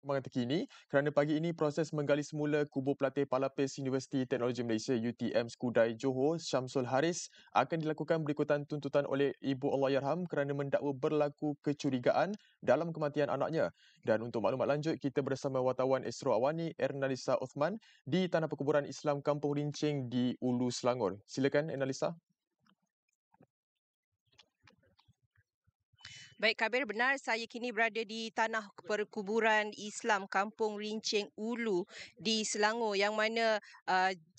perkembangan terkini kerana pagi ini proses menggali semula kubur pelatih pelapis Universiti Teknologi Malaysia UTM Skudai Johor Syamsul Haris akan dilakukan berikutan tuntutan oleh ibu Allahyarham kerana mendakwa berlaku kecurigaan dalam kematian anaknya. Dan untuk maklumat lanjut, kita bersama wartawan Astro AWANI Ernalisa Uthman di Tanah Perkuburan Islam Kampung Rincing di Ulu Selangor. Silakan Ernalisa. Baik, Kabir, benar saya kini berada di Tanah Perkuburan Islam Kampung Rincing Ulu di Selangor, yang mana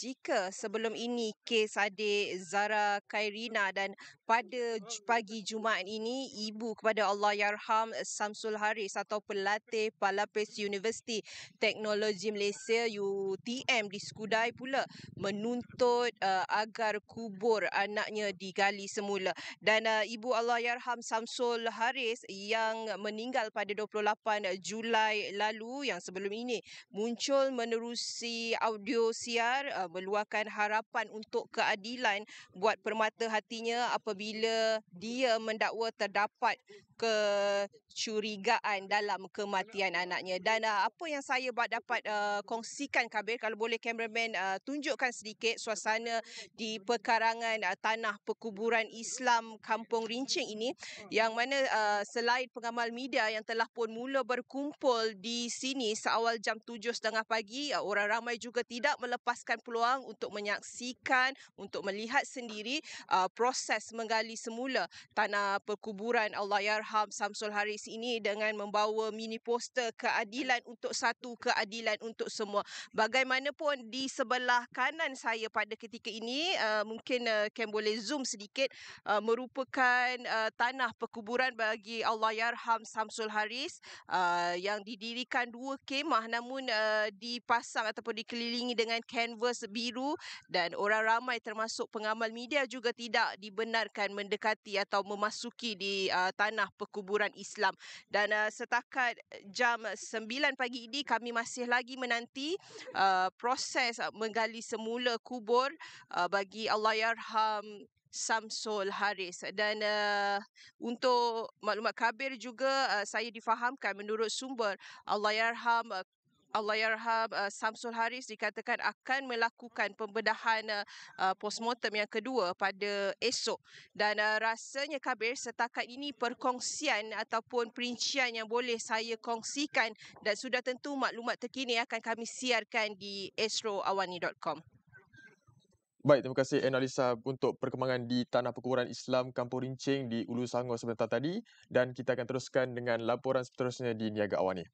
jika sebelum ini kes adik Zara Khairina, dan pada pagi Jumaat ini ibu kepada Allahyarham Syamsul Haris atau pelatih pelapis Universiti Teknologi Malaysia UTM di Skudai pula menuntut agar kubur anaknya digali semula. Dan ibu Allahyarham Syamsul Haris yang meninggal pada 28 Julai lalu, yang sebelum ini muncul menerusi audio siar meluahkan harapan untuk keadilan buat permata hatinya apabila dia mendakwa terdapat kecurigaan dalam kematian anaknya. Dan apa yang saya dapat kongsikan, Kabir, kalau boleh kameraman tunjukkan sedikit suasana di perkarangan Tanah Perkuburan Islam Kampung Rincing ini, yang mana selain pengamal media yang telah pun mula berkumpul di sini seawal jam 7.30 pagi, orang ramai juga tidak melepaskan peluang untuk menyaksikan, untuk melihat sendiri proses menggali semula tanah perkuburan Allahyarham Syamsul Haris ini dengan membawa mini poster keadilan untuk satu, keadilan untuk semua. Bagaimanapun di sebelah kanan saya pada ketika ini, mungkin Ken boleh zoom sedikit, merupakan tanah perkuburan bagi Allahyarham Syamsul Haris yang didirikan dua kemah, namun dipasang ataupun dikelilingi dengan kanvas biru, dan orang ramai termasuk pengamal media juga tidak dibenarkan mendekati atau memasuki di tanah perkuburan Islam. Dan setakat jam 9 pagi ini kami masih lagi menanti proses menggali semula kubur bagi Allahyarham Syamsul Haris. Dan untuk maklumat Kabir juga, saya difahamkan menurut sumber Allahyarham Syamsul Haris dikatakan akan melakukan pembedahan postmortem yang kedua pada esok. Dan rasanya, Kabir, setakat ini perkongsian ataupun perincian yang boleh saya kongsikan, dan sudah tentu maklumat terkini akan kami siarkan di astroawani.com. Baik, terima kasih Ernalisa untuk perkembangan di Tanah Perkuburan Islam Kampung Rincing di Ulu Selangor sebentar tadi, dan kita akan teruskan dengan laporan seterusnya di Niaga Awani.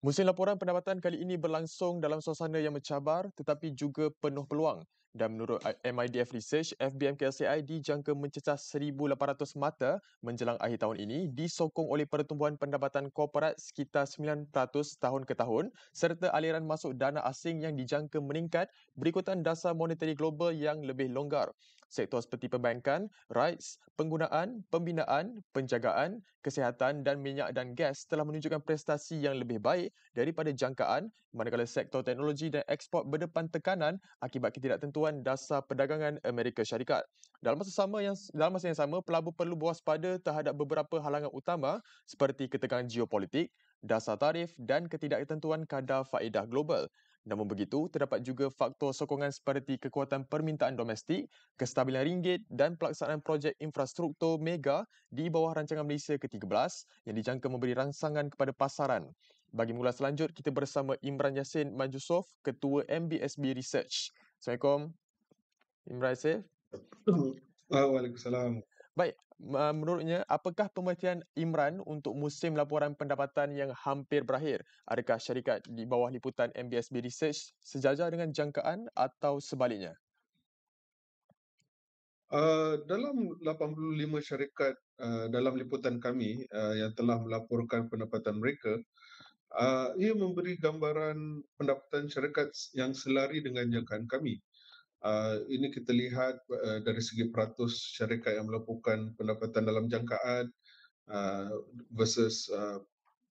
Musim laporan pendapatan kali ini berlangsung dalam suasana yang mencabar tetapi juga penuh peluang. Dan menurut MIDF Research, FBM KLCI dijangka mencecah 1,800 mata menjelang akhir tahun ini disokong oleh pertumbuhan pendapatan korporat sekitar 9% tahun ke tahun serta aliran masuk dana asing yang dijangka meningkat berikutan dasar monetari global yang lebih longgar. Sektor seperti perbankan, REITs, penggunaan, pembinaan, penjagaan, kesihatan dan minyak dan gas telah menunjukkan prestasi yang lebih baik daripada jangkaan, manakala sektor teknologi dan ekspor berdepan tekanan akibat ketidaktentuan dasar perdagangan Amerika Syarikat. Dalam masa yang sama, pelabur perlu berwaspada terhadap beberapa halangan utama seperti ketegangan geopolitik, dasar tarif dan ketidaktentuan kadar faedah global. Namun begitu, terdapat juga faktor sokongan seperti kekuatan permintaan domestik, kestabilan ringgit dan pelaksanaan projek infrastruktur mega di bawah rancangan Malaysia ke-13 yang dijangka memberi rangsangan kepada pasaran. Bagi mengulas selanjut, kita bersama Imran Yassin Manjusuf, Ketua MBSB Research. Assalamualaikum, Imran Yassin. Waalaikumsalam. Baik, menurutnya, apakah pemerhatian Imran untuk musim laporan pendapatan yang hampir berakhir? Adakah syarikat di bawah liputan MBSB Research sejajar dengan jangkaan atau sebaliknya? Dalam 85 syarikat dalam liputan kami yang telah melaporkan pendapatan mereka, ia memberi gambaran pendapatan syarikat yang selari dengan jangkaan kami. Ini kita lihat dari segi peratus syarikat yang melaporkan pendapatan dalam jangkaan versus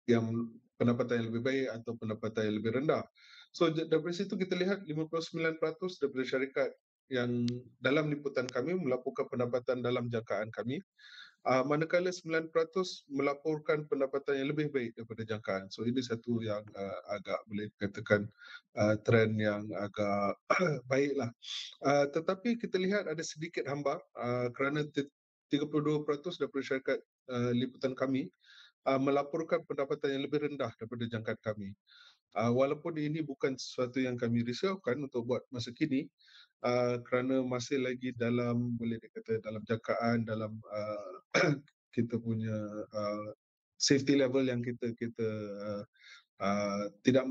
yang pendapatan yang lebih baik atau pendapatan yang lebih rendah. So dari situ kita lihat 59% daripada syarikat yang dalam liputan kami melaporkan pendapatan dalam jangkaan kami, manakala 9% melaporkan pendapatan yang lebih baik daripada jangkaan. So ini satu yang agak boleh dikatakan trend yang agak baiklah. Tetapi kita lihat ada sedikit hamba kerana 32% daripada syarikat liputan kami melaporkan pendapatan yang lebih rendah daripada jangkaan kami. Walaupun ini bukan sesuatu yang kami risaukan untuk buat masa kini, kerana masih lagi dalam, boleh dikata dalam jangkaan, dalam kita punya safety level yang kita tidak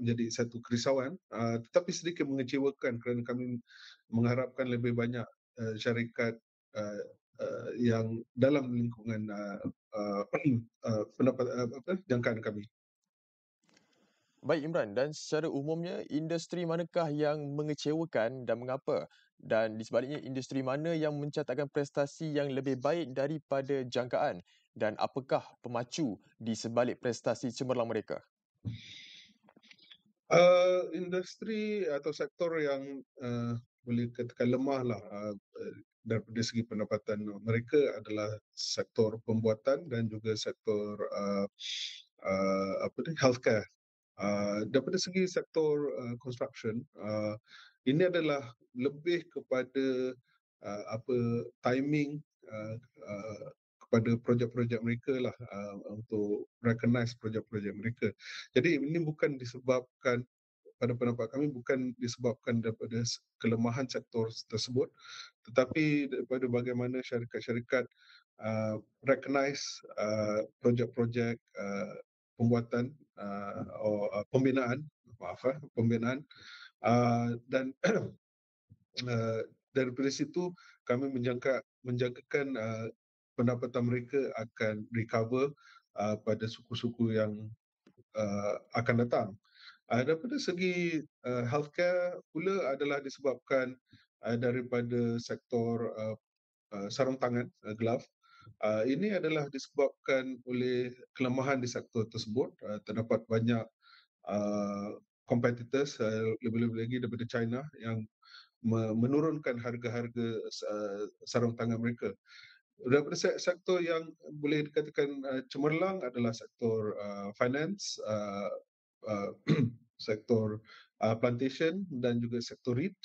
menjadi satu kerisauan, tetapi sedikit mengecewakan kerana kami mengharapkan lebih banyak syarikat yang dalam lingkungan jangkaan kami. Baik Imran, dan secara umumnya industri manakah yang mengecewakan dan mengapa? Dan di sebaliknya industri mana yang mencatatkan prestasi yang lebih baik daripada jangkaan? Dan apakah pemacu di sebalik prestasi cemerlang mereka? Industri atau sektor yang boleh katakan lemah lah daripada segi pendapatan mereka adalah sektor pembuatan dan juga sektor healthcare. Daripada segi sektor construction, ini adalah lebih kepada timing kepada projek-projek mereka lah, untuk recognize projek-projek mereka. Jadi ini bukan disebabkan, pada pendapat kami, bukan disebabkan daripada kelemahan sektor tersebut, tetapi daripada bagaimana syarikat-syarikat recognize projek-projek pembuatan pembinaan, pembinaan, dan daripada situ kami menjangkakan pendapatan mereka akan recover pada suku-suku yang akan datang. Daripada segi healthcare pula adalah disebabkan daripada sektor sarung tangan, glove. Ini adalah disebabkan oleh kelemahan di sektor tersebut. Terdapat banyak competitors, lebih-lebih lagi daripada China, yang menurunkan harga-harga sarung tangan mereka. Daripada sektor yang boleh dikatakan cemerlang adalah sektor finance, sektor plantation dan juga sektor REIT.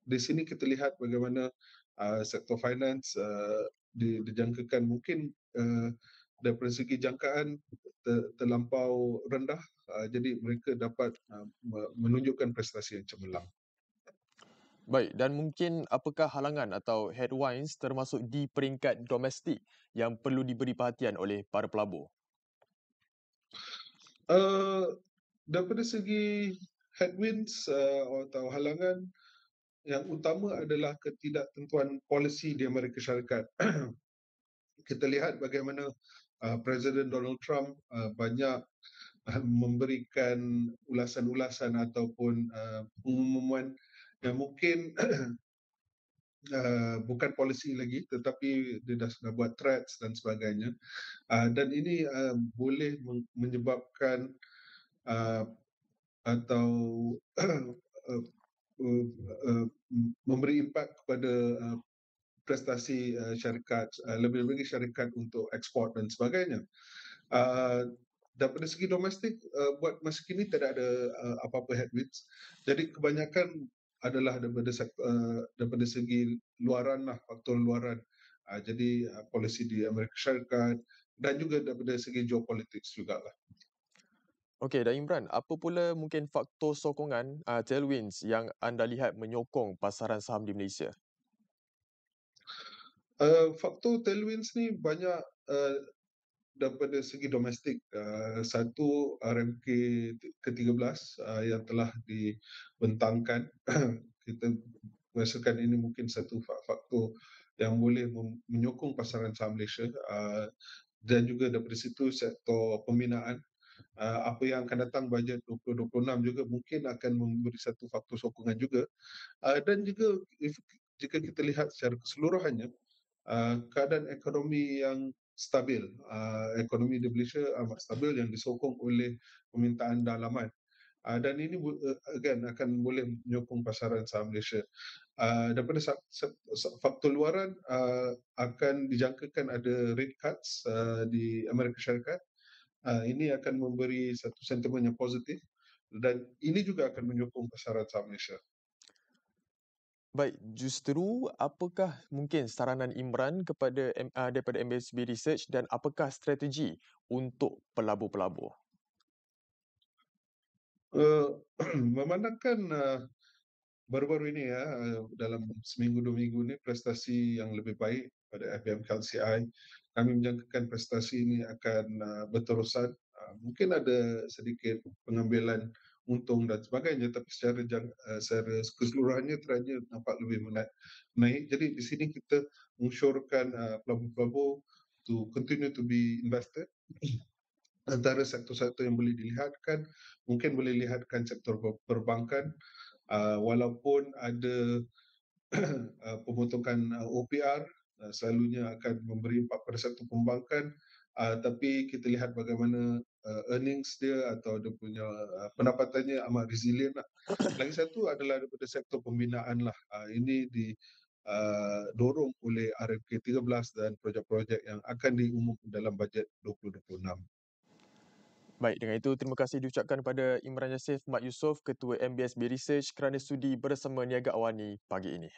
Di sini kita lihat bagaimana sektor finance dijangkakan mungkin daripada segi jangkaan terlampau rendah, jadi mereka dapat menunjukkan prestasi yang cemerlang. Baik, dan mungkin apakah halangan atau headwinds termasuk di peringkat domestik yang perlu diberi perhatian oleh para pelabur? Daripada segi headwinds atau halangan, yang utama adalah ketidaktentuan polisi di Amerika Syarikat. Kita lihat bagaimana Presiden Donald Trump banyak memberikan ulasan-ulasan ataupun pengumuman yang mungkin bukan polisi lagi, tetapi dia dah buat threats dan sebagainya, dan ini boleh menyebabkan atau memberi impak kepada prestasi syarikat, lebih-lebih syarikat untuk ekspor dan sebagainya. Daripada segi domestik, buat masa kini tidak ada apa-apa headwinds. Jadi kebanyakan adalah daripada segi luaran lah, faktor luaran. Jadi polisi di Amerika Syarikat dan juga daripada segi geopolitik jugalah. Okey, dan Imran, apa pula mungkin faktor sokongan tailwinds yang anda lihat menyokong pasaran saham di Malaysia? Faktor tailwinds ni banyak daripada segi domestik. Satu, RMK ke-13 yang telah dibentangkan. Kita merasakan ini mungkin satu faktor yang boleh menyokong pasaran saham Malaysia. Dan juga daripada situ sektor pembinaan. Apa yang akan datang bajet 2026 juga mungkin akan memberi satu faktor sokongan juga. Dan juga jika kita lihat secara keseluruhannya, keadaan ekonomi yang stabil, ekonomi di Malaysia amat stabil yang disokong oleh permintaan dalaman. Dan ini again akan boleh menyokong pasaran saham Malaysia. Daripada faktor luaran, akan dijangkakan ada rate cuts di Amerika Syarikat. Ini akan memberi satu sentimen yang positif dan ini juga akan menyokong pasaran saham Malaysia. Baik, justru apakah mungkin saranan Imran kepada daripada MBSB Research dan apakah strategi untuk pelabur-pelabur? Memandangkan baru-baru ini dalam seminggu 2 minggu ini prestasi yang lebih baik pada FBM KLCI, kami menjangkakan prestasi ini akan berterusan. Mungkin ada sedikit pengambilan untung dan sebagainya, tapi secara keseluruhannya trennya nampak lebih naik. Jadi di sini kita mensyorkan pelabur-pelabur to continue to be invested. Antara sektor-sektor yang boleh dilihatkan, mungkin boleh lihatkan sektor perbankan, walaupun ada pemotongan OPR, selalunya akan memberi impak pada sektor perbankan, tapi kita lihat bagaimana earnings dia atau dia punya pendapatannya amat resilient lah. Lagi satu adalah daripada sektor pembinaan lah. Ini dorong oleh RFK 13 dan projek-projek yang akan diumumkan dalam bajet 2026. Baik, dengan itu terima kasih diucapkan kepada Imran Yasif Mat Yusof, Ketua MBSB Research kerana sudi bersama Niaga Awani pagi ini.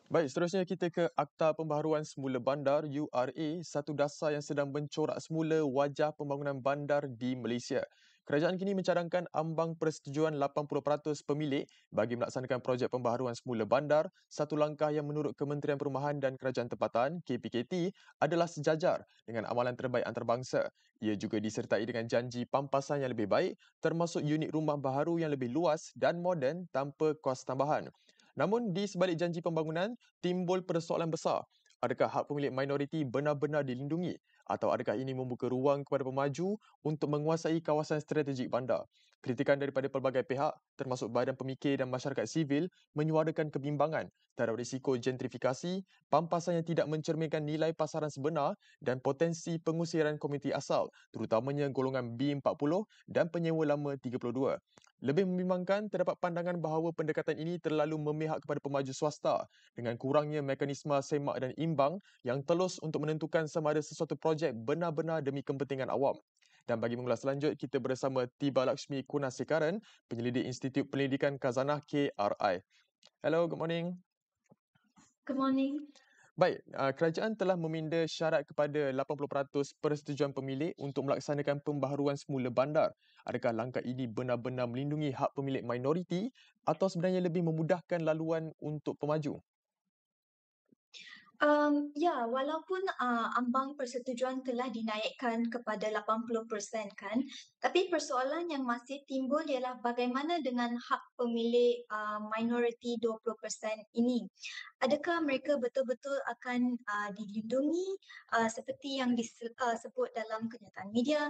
Baik, seterusnya kita ke Akta Pembaharuan Semula Bandar URA, satu dasar yang sedang mencorak semula wajah pembangunan bandar di Malaysia. Kerajaan kini mencadangkan ambang persetujuan 80% pemilik bagi melaksanakan projek pembaharuan semula bandar, satu langkah yang menurut Kementerian Perumahan dan Kerajaan Tempatan KPKT adalah sejajar dengan amalan terbaik antarabangsa. Ia juga disertai dengan janji pampasan yang lebih baik, termasuk unit rumah baharu yang lebih luas dan moden tanpa kos tambahan. Namun di sebalik janji pembangunan, timbul persoalan besar. Adakah hak pemilik minoriti benar-benar dilindungi atau adakah ini membuka ruang kepada pemaju untuk menguasai kawasan strategik bandar? Kritikan daripada pelbagai pihak termasuk badan pemikir dan masyarakat sivil menyuarakan kebimbangan terhadap risiko gentrifikasi, pampasan yang tidak mencerminkan nilai pasaran sebenar dan potensi pengusiran komuniti asal, terutamanya golongan B40 dan penyewa lama 32. Lebih membimbangkan, terdapat pandangan bahawa pendekatan ini terlalu memihak kepada pemaju swasta dengan kurangnya mekanisme semak dan imbang yang telus untuk menentukan sama ada sesuatu projek benar-benar demi kepentingan awam. Dan bagi mengulas lanjut, kita bersama Tiba Lakshmi Kunasekaran, penyelidik Institut Pendidikan Khazanah KRI. Hello, good morning. Good morning. Baik, kerajaan telah meminda syarat kepada 80% persetujuan pemilik untuk melaksanakan pembaharuan semula bandar. Adakah langkah ini benar-benar melindungi hak pemilik minoriti atau sebenarnya lebih memudahkan laluan untuk pemaju? Ya, walaupun ambang persetujuan telah dinaikkan kepada 80% kan, tapi persoalan yang masih timbul ialah bagaimana dengan hak pemilik minoriti 20% ini. Adakah mereka betul-betul akan dilindungi seperti yang disebut dalam kenyataan media,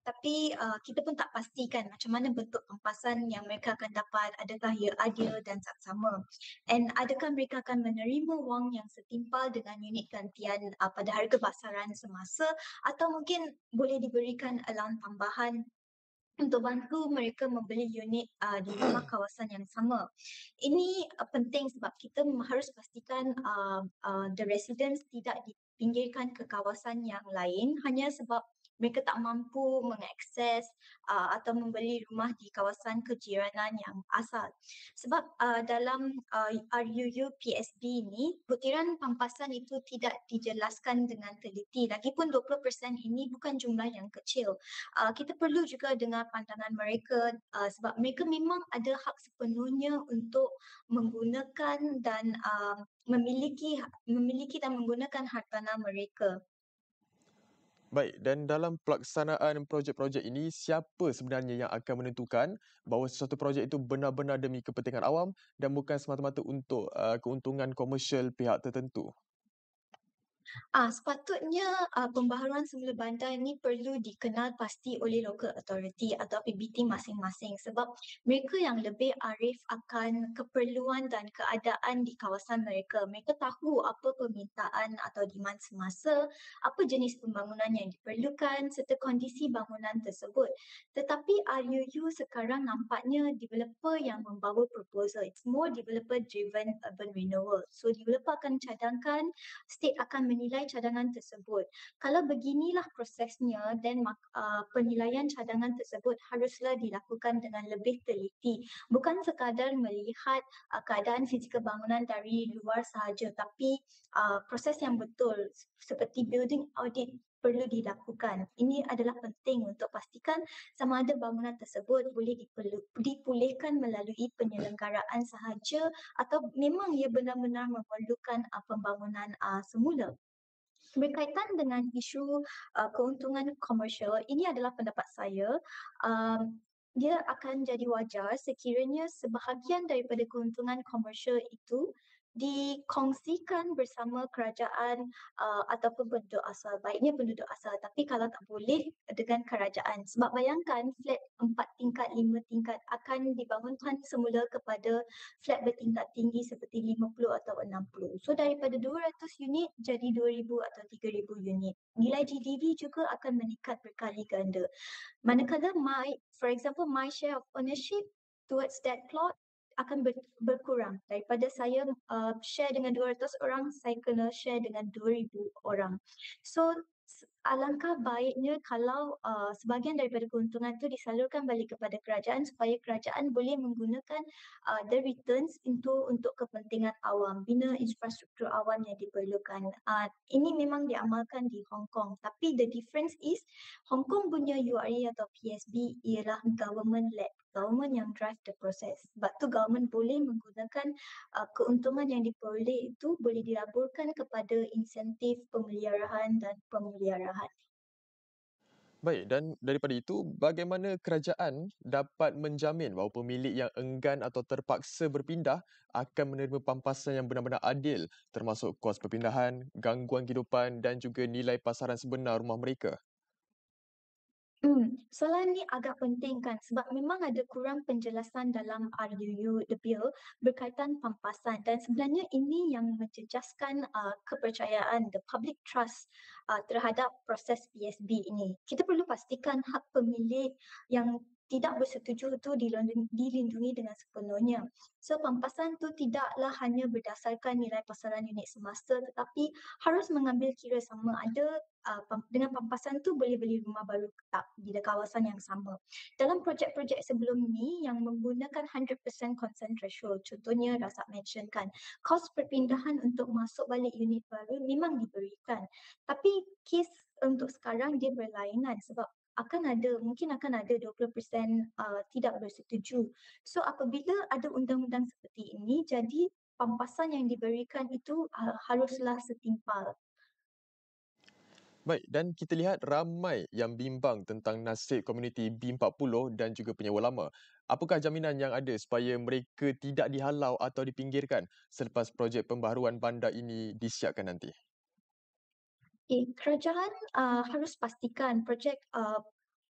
tapi kita pun tak pastikan macam mana bentuk pampasan yang mereka akan dapat, adakah ia adil dan saksama. And adakah mereka akan menerima wang yang setimpal dengan unit gantian pada harga pasaran semasa, atau mungkin boleh diberikan allowance tambahan untuk bantu mereka membeli unit di rumah kawasan yang sama. Ini penting sebab kita harus pastikan the residents tidak dipinggirkan ke kawasan yang lain hanya sebab mereka tak mampu mengakses atau membeli rumah di kawasan kejiranan yang asal. Sebab dalam RUU PSB ini, butiran pampasan itu tidak dijelaskan dengan teliti. Lagipun 20% ini bukan jumlah yang kecil. Kita perlu juga dengar pandangan mereka sebab mereka memang ada hak sepenuhnya untuk menggunakan dan memiliki dan menggunakan hartanah mereka. Baik, dan dalam pelaksanaan projek-projek ini, siapa sebenarnya yang akan menentukan bahawa sesuatu projek itu benar-benar demi kepentingan awam dan bukan semata-mata untuk keuntungan komersial pihak tertentu? Sepatutnya pembaharuan semula bandar ini perlu dikenal pasti oleh local authority atau PBT masing-masing sebab mereka yang lebih arif akan keperluan dan keadaan di kawasan mereka. Mereka tahu apa permintaan atau demand semasa, apa jenis pembangunan yang diperlukan serta kondisi bangunan tersebut. Tetapi RUU sekarang nampaknya developer yang membawa proposal. It's more developer driven urban renewal. So developer akan cadangkan, state akan menilai cadangan tersebut. Kalau beginilah prosesnya, then penilaian cadangan tersebut haruslah dilakukan dengan lebih teliti. Bukan sekadar melihat keadaan fizikal bangunan dari luar sahaja, tapi proses yang betul seperti building audit perlu dilakukan. Ini adalah penting untuk pastikan sama ada bangunan tersebut boleh dipulihkan melalui penyelenggaraan sahaja atau memang ia benar-benar memerlukan pembangunan semula. Berkaitan dengan isu keuntungan komersial, ini adalah pendapat saya. Dia akan jadi wajar sekiranya sebahagian daripada keuntungan komersial itu dikongsikan bersama kerajaan ataupun penduduk asal. Baiknya penduduk asal, tapi kalau tak boleh dengan kerajaan. Sebab bayangkan flat 4 tingkat, 5 tingkat akan dibangunkan semula kepada flat bertingkat tinggi seperti 50 atau 60. So daripada 200 unit jadi 2,000 atau 3,000 unit. Nilai GDV juga akan meningkat berkali ganda. Manakala for example, my share of ownership towards that plot akan berkurang. Daripada saya share dengan 200 orang, saya kena share dengan 2,000 orang. So alangkah baiknya kalau sebahagian daripada keuntungan itu disalurkan balik kepada kerajaan supaya kerajaan boleh menggunakan the returns untuk kepentingan awam, bina infrastruktur awam yang diperlukan. Ini memang diamalkan di Hong Kong, tapi the difference is Hong Kong punya URA atau PSB ialah government-led, government yang drive the process. Sebab tu government boleh menggunakan keuntungan yang diperoleh itu boleh dilaburkan kepada insentif pemeliharaan dan pemeliharaan. Baik, dan daripada itu, bagaimana kerajaan dapat menjamin bahawa pemilik yang enggan atau terpaksa berpindah akan menerima pampasan yang benar-benar adil termasuk kos perpindahan, gangguan kehidupan dan juga nilai pasaran sebenar rumah mereka? Soalan ni agak penting kan sebab memang ada kurang penjelasan dalam RUU The Bill berkaitan pampasan dan sebenarnya ini yang menjejaskan kepercayaan, the public trust terhadap proses PSB ini. Kita perlu pastikan hak pemilik yang tidak bersetuju itu dilindungi dengan sepenuhnya. So pampasan tu tidaklah hanya berdasarkan nilai pasaran unit semasa tetapi harus mengambil kira sama ada dengan pampasan tu boleh beli rumah baru tak di kawasan yang sama. Dalam projek-projek sebelum ni yang menggunakan 100% consent threshold, contohnya Razak mentionkan, kos perpindahan untuk masuk balik unit baru memang diberikan. Tapi kes untuk sekarang dia berlainan sebab mungkin akan ada 20% tidak bersetuju. So apabila ada undang-undang seperti ini, jadi pampasan yang diberikan itu haruslah setimpal. Baik, dan kita lihat ramai yang bimbang tentang nasib komuniti B40 dan juga penyewa lama. Apakah jaminan yang ada supaya mereka tidak dihalau atau dipinggirkan selepas projek pembaharuan bandar ini disiapkan nanti? Kerajaan harus pastikan projek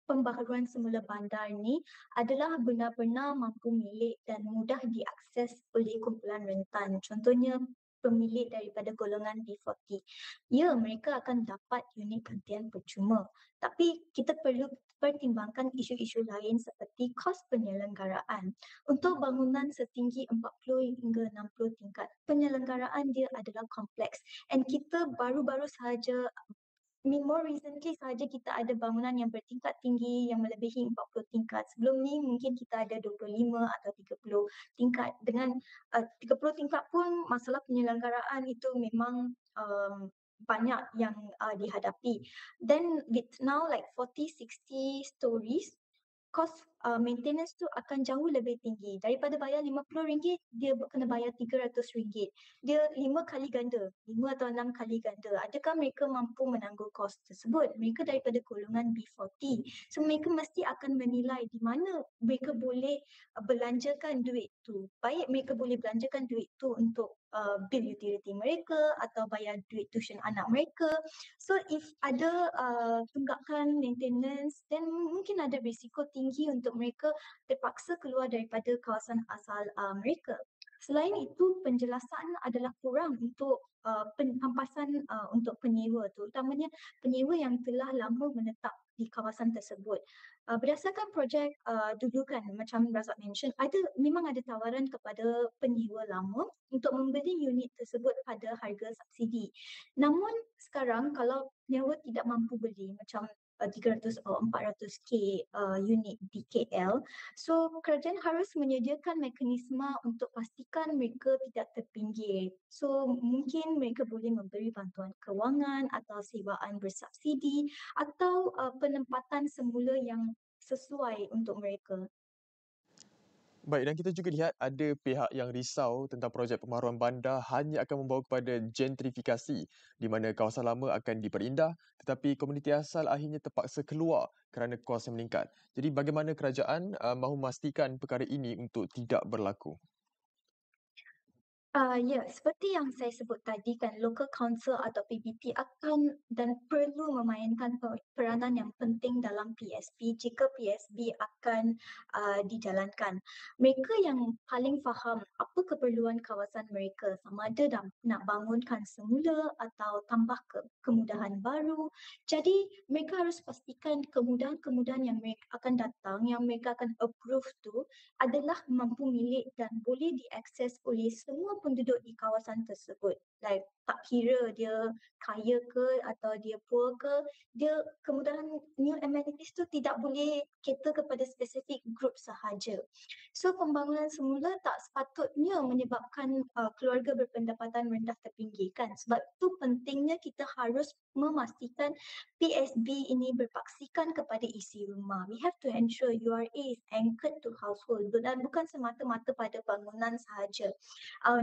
pembaharuan semula bandar ni adalah benar-benar mampu milik dan mudah diakses oleh kumpulan rentan. Contohnya pemilik daripada golongan B40. Ya, mereka akan dapat unit gantian percuma. Tapi kita perlu pertimbangkan isu-isu lain seperti kos penyelenggaraan. Untuk bangunan setinggi 40 hingga 60 tingkat, penyelenggaraan dia adalah kompleks. And kita baru-baru sahaja more recently sahaja kita ada bangunan yang bertingkat tinggi yang melebihi 40 tingkat. Sebelum ni mungkin kita ada 25 atau 30 tingkat. Dengan 30 tingkat pun masalah penyelenggaraan itu memang banyak yang dihadapi. Then with now like 40-60 stories, kos maintenance tu akan jauh lebih tinggi. Daripada bayar RM50, dia kena bayar RM300. Dia 5 kali ganda, 5 atau 6 kali ganda. Adakah mereka mampu menanggung kos tersebut? Mereka daripada golongan B40. So mereka mesti akan menilai di mana mereka boleh belanjakan duit tu. Baik mereka boleh belanjakan duit tu untuk bil utility mereka atau bayar duit tuition anak mereka. So if ada tunggakan maintenance, then mungkin ada risiko tinggi untuk mereka terpaksa keluar daripada kawasan asal mereka. Selain itu, penjelasan adalah kurang untuk pampasan untuk penyewa, terutamanya penyewa yang telah lama menetap di kawasan tersebut. Berdasarkan projek dulu kan, macam Razak mention, memang ada tawaran kepada penyewa lama untuk membeli unit tersebut pada harga subsidi. Namun sekarang kalau penyewa tidak mampu beli macam 300 atau 400k unit di KL, so kerajaan harus menyediakan mekanisme untuk pastikan mereka tidak terpinggir. So mungkin mereka boleh memberi bantuan kewangan atau sewaan bersubsidi atau penempatan semula yang sesuai untuk mereka. Baik, dan kita juga lihat ada pihak yang risau tentang projek pembaharuan bandar hanya akan membawa kepada gentrifikasi di mana kawasan lama akan diperindah tetapi komuniti asal akhirnya terpaksa keluar kerana kos yang meningkat. Jadi bagaimana kerajaan mahu memastikan perkara ini untuk tidak berlaku? Ya, seperti yang saya sebut tadi kan, local council atau PBT akan dan perlu memainkan peranan yang penting dalam PSB jika PSB akan dijalankan. Mereka yang paling faham apa keperluan kawasan mereka, sama ada nak bangunkan semula atau tambah kemudahan baru. Jadi mereka harus pastikan kemudahan-kemudahan yang mereka akan datang, yang mereka akan approve tu adalah mampu milik dan boleh diakses oleh semua penduduk di kawasan tersebut. Like, tak kira dia kaya ke atau dia poor ke, dia kemudahan new amenities tu tidak boleh cater kepada spesifik group sahaja. So pembangunan semula tak sepatutnya menyebabkan keluarga berpendapatan rendah terpinggirkan. Sebab itu pentingnya kita harus memastikan PSB ini berpaksikan kepada isi rumah. We have to ensure URA is anchored to household dan bukan semata-mata pada bangunan sahaja.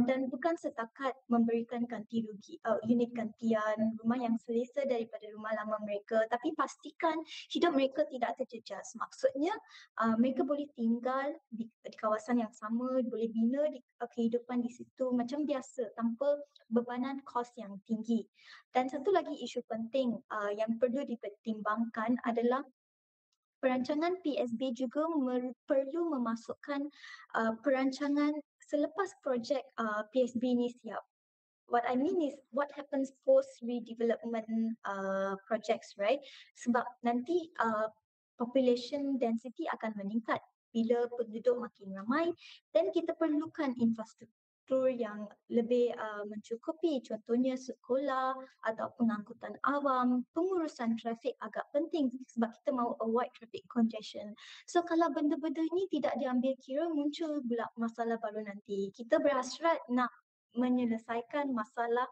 Dan bukan setakat memberikan ganti rugi, unit gantian rumah yang selesa daripada rumah lama mereka, tapi pastikan hidup mereka tidak terjejas. Maksudnya mereka boleh tinggal di kawasan yang sama, boleh bina kehidupan di situ macam biasa tanpa bebanan kos yang tinggi. Dan satu lagi isu penting yang perlu dipertimbangkan adalah perancangan PSB juga perlu memasukkan perancangan selepas projek PSB ini siap. What I mean is what happens post redevelopment projects, right? Sebab nanti population density akan meningkat bila penduduk makin ramai dan kita perlukan infrastruktur yang lebih mencukupi, contohnya sekolah atau pengangkutan awam. Pengurusan trafik agak penting sebab kita mahu avoid traffic congestion. So kalau benda-benda ini tidak diambil kira, muncul pula masalah baru nanti. Kita berhasrat nak menyelesaikan masalah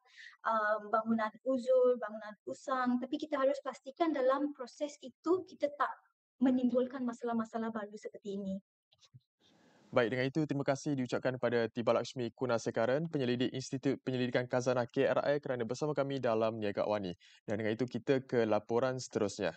bangunan uzur, bangunan usang, tapi kita harus pastikan dalam proses itu kita tak menimbulkan masalah-masalah baru seperti ini. Baik, dengan itu terima kasih diucapkan kepada Tiba Lakshmi Kunasekaran, penyelidik Institut Penyelidikan Khazanah KRI kerana bersama kami dalam Niaga Awani. Dan dengan itu kita ke laporan seterusnya.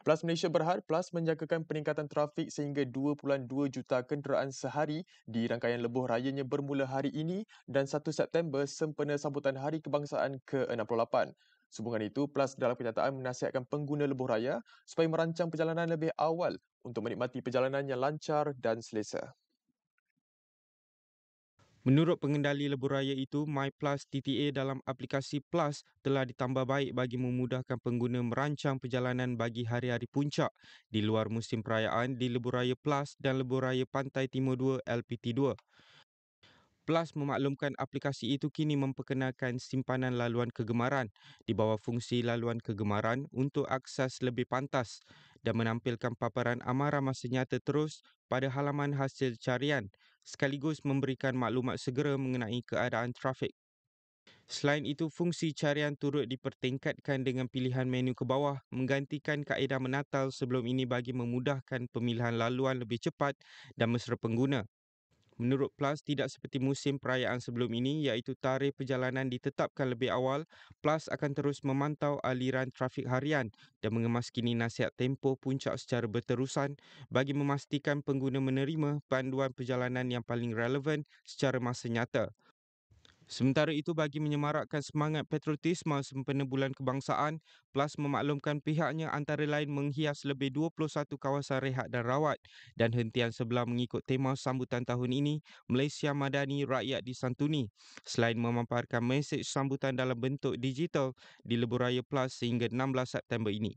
Plus Malaysia berhad Plus menjangkakan peningkatan trafik sehingga 2.2 juta kenderaan sehari di rangkaian lebuh rayanya bermula hari ini dan 1 September sempena sambutan Hari Kebangsaan ke-68. Sehubungan itu, Plus dalam kenyataan menasihatkan pengguna lebuh raya supaya merancang perjalanan lebih awal untuk menikmati perjalanan yang lancar dan selesa. Menurut pengendali lebuh raya itu, MyPlus TTA dalam aplikasi Plus telah ditambah baik bagi memudahkan pengguna merancang perjalanan bagi hari-hari puncak di luar musim perayaan di Lebuh Raya Plus dan Lebuh Raya Pantai Timur 2 LPT2. Plus memaklumkan aplikasi itu kini memperkenalkan simpanan laluan kegemaran di bawah fungsi laluan kegemaran untuk akses lebih pantas dan menampilkan paparan amaran masa nyata terus pada halaman hasil carian sekaligus memberikan maklumat segera mengenai keadaan trafik. Selain itu, fungsi carian turut dipertingkatkan dengan pilihan menu ke bawah menggantikan kaedah menatal sebelum ini bagi memudahkan pemilihan laluan lebih cepat dan mesra pengguna. Menurut Plus, tidak seperti musim perayaan sebelum ini iaitu tarikh perjalanan ditetapkan lebih awal, Plus akan terus memantau aliran trafik harian dan mengemaskini nasihat tempoh puncak secara berterusan bagi memastikan pengguna menerima panduan perjalanan yang paling relevan secara masa nyata. Sementara itu, bagi menyemarakkan semangat patriotisme sempena Bulan Kebangsaan, Plus memaklumkan pihaknya antara lain menghias lebih 21 kawasan rehat dan rawat dan hentian sebelah mengikut tema sambutan tahun ini, Malaysia Madani Rakyat Disantuni, selain memaparkan mesej sambutan dalam bentuk digital di Lebuh Raya Plus sehingga 16 September ini.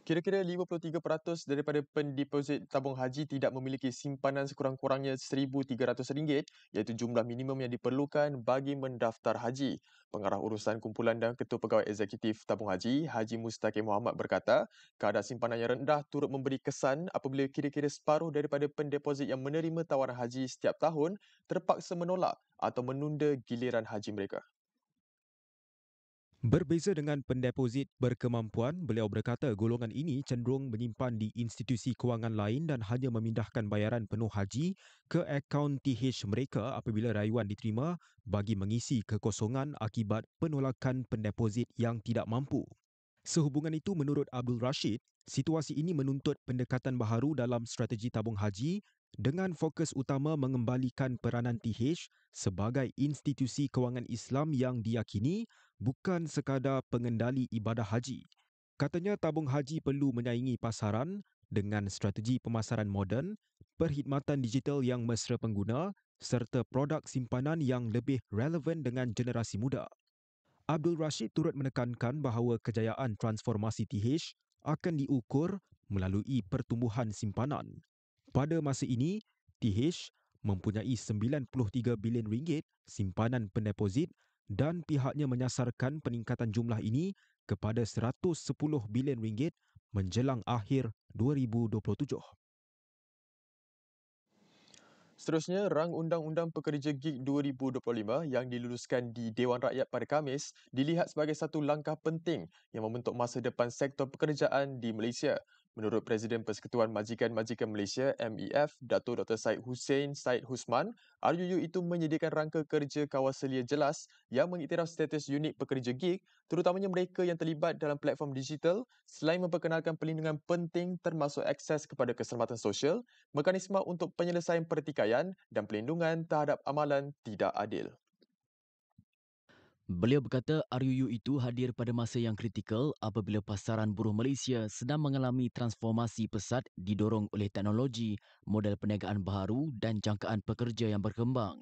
Kira-kira 53% daripada pendeposit tabung haji tidak memiliki simpanan sekurang-kurangnya RM1,300 iaitu jumlah minimum yang diperlukan bagi mendaftar haji. Pengarah urusan kumpulan dan Ketua Pegawai Eksekutif Tabung Haji, Haji Mustaqim Muhammad berkata, kadar simpanan yang rendah turut memberi kesan apabila kira-kira separuh daripada pendeposit yang menerima tawaran haji setiap tahun terpaksa menolak atau menunda giliran haji mereka. Berbeza dengan pendeposit berkemampuan, beliau berkata golongan ini cenderung menyimpan di institusi kewangan lain dan hanya memindahkan bayaran penuh haji ke akaun TH mereka apabila rayuan diterima bagi mengisi kekosongan akibat penolakan pendeposit yang tidak mampu. Sehubungan itu, menurut Abdul Rashid, situasi ini menuntut pendekatan baharu dalam strategi tabung haji dengan fokus utama mengembalikan peranan TH sebagai institusi kewangan Islam yang diyakini bukan sekadar pengendali ibadah haji. Katanya tabung haji perlu menyaingi pasaran dengan strategi pemasaran moden, perkhidmatan digital yang mesra pengguna serta produk simpanan yang lebih relevan dengan generasi muda. Abdul Rashid turut menekankan bahawa kejayaan transformasi TH akan diukur melalui pertumbuhan simpanan. Pada masa ini, TH mempunyai RM93 bilion simpanan pendeposit dan pihaknya menyasarkan peningkatan jumlah ini kepada RM110 bilion menjelang akhir 2027. Seterusnya, Rang Undang-Undang Pekerja Gig 2025 yang diluluskan di Dewan Rakyat pada Khamis dilihat sebagai satu langkah penting yang membentuk masa depan sektor pekerjaan di Malaysia. Menurut Presiden Persekutuan Majikan-Majikan Malaysia MEF, Dato' Dr. Syed Hussein Syed Husman, RUU itu menyediakan rangka kerja kawasalia jelas yang mengiktiraf status unit pekerja gig, terutamanya mereka yang terlibat dalam platform digital, selain memperkenalkan perlindungan penting termasuk akses kepada keselamatan sosial, mekanisme untuk penyelesaian pertikaian dan perlindungan terhadap amalan tidak adil. Beliau berkata RUU itu hadir pada masa yang kritikal apabila pasaran buruh Malaysia sedang mengalami transformasi pesat didorong oleh teknologi, model perniagaan baharu dan jangkaan pekerja yang berkembang.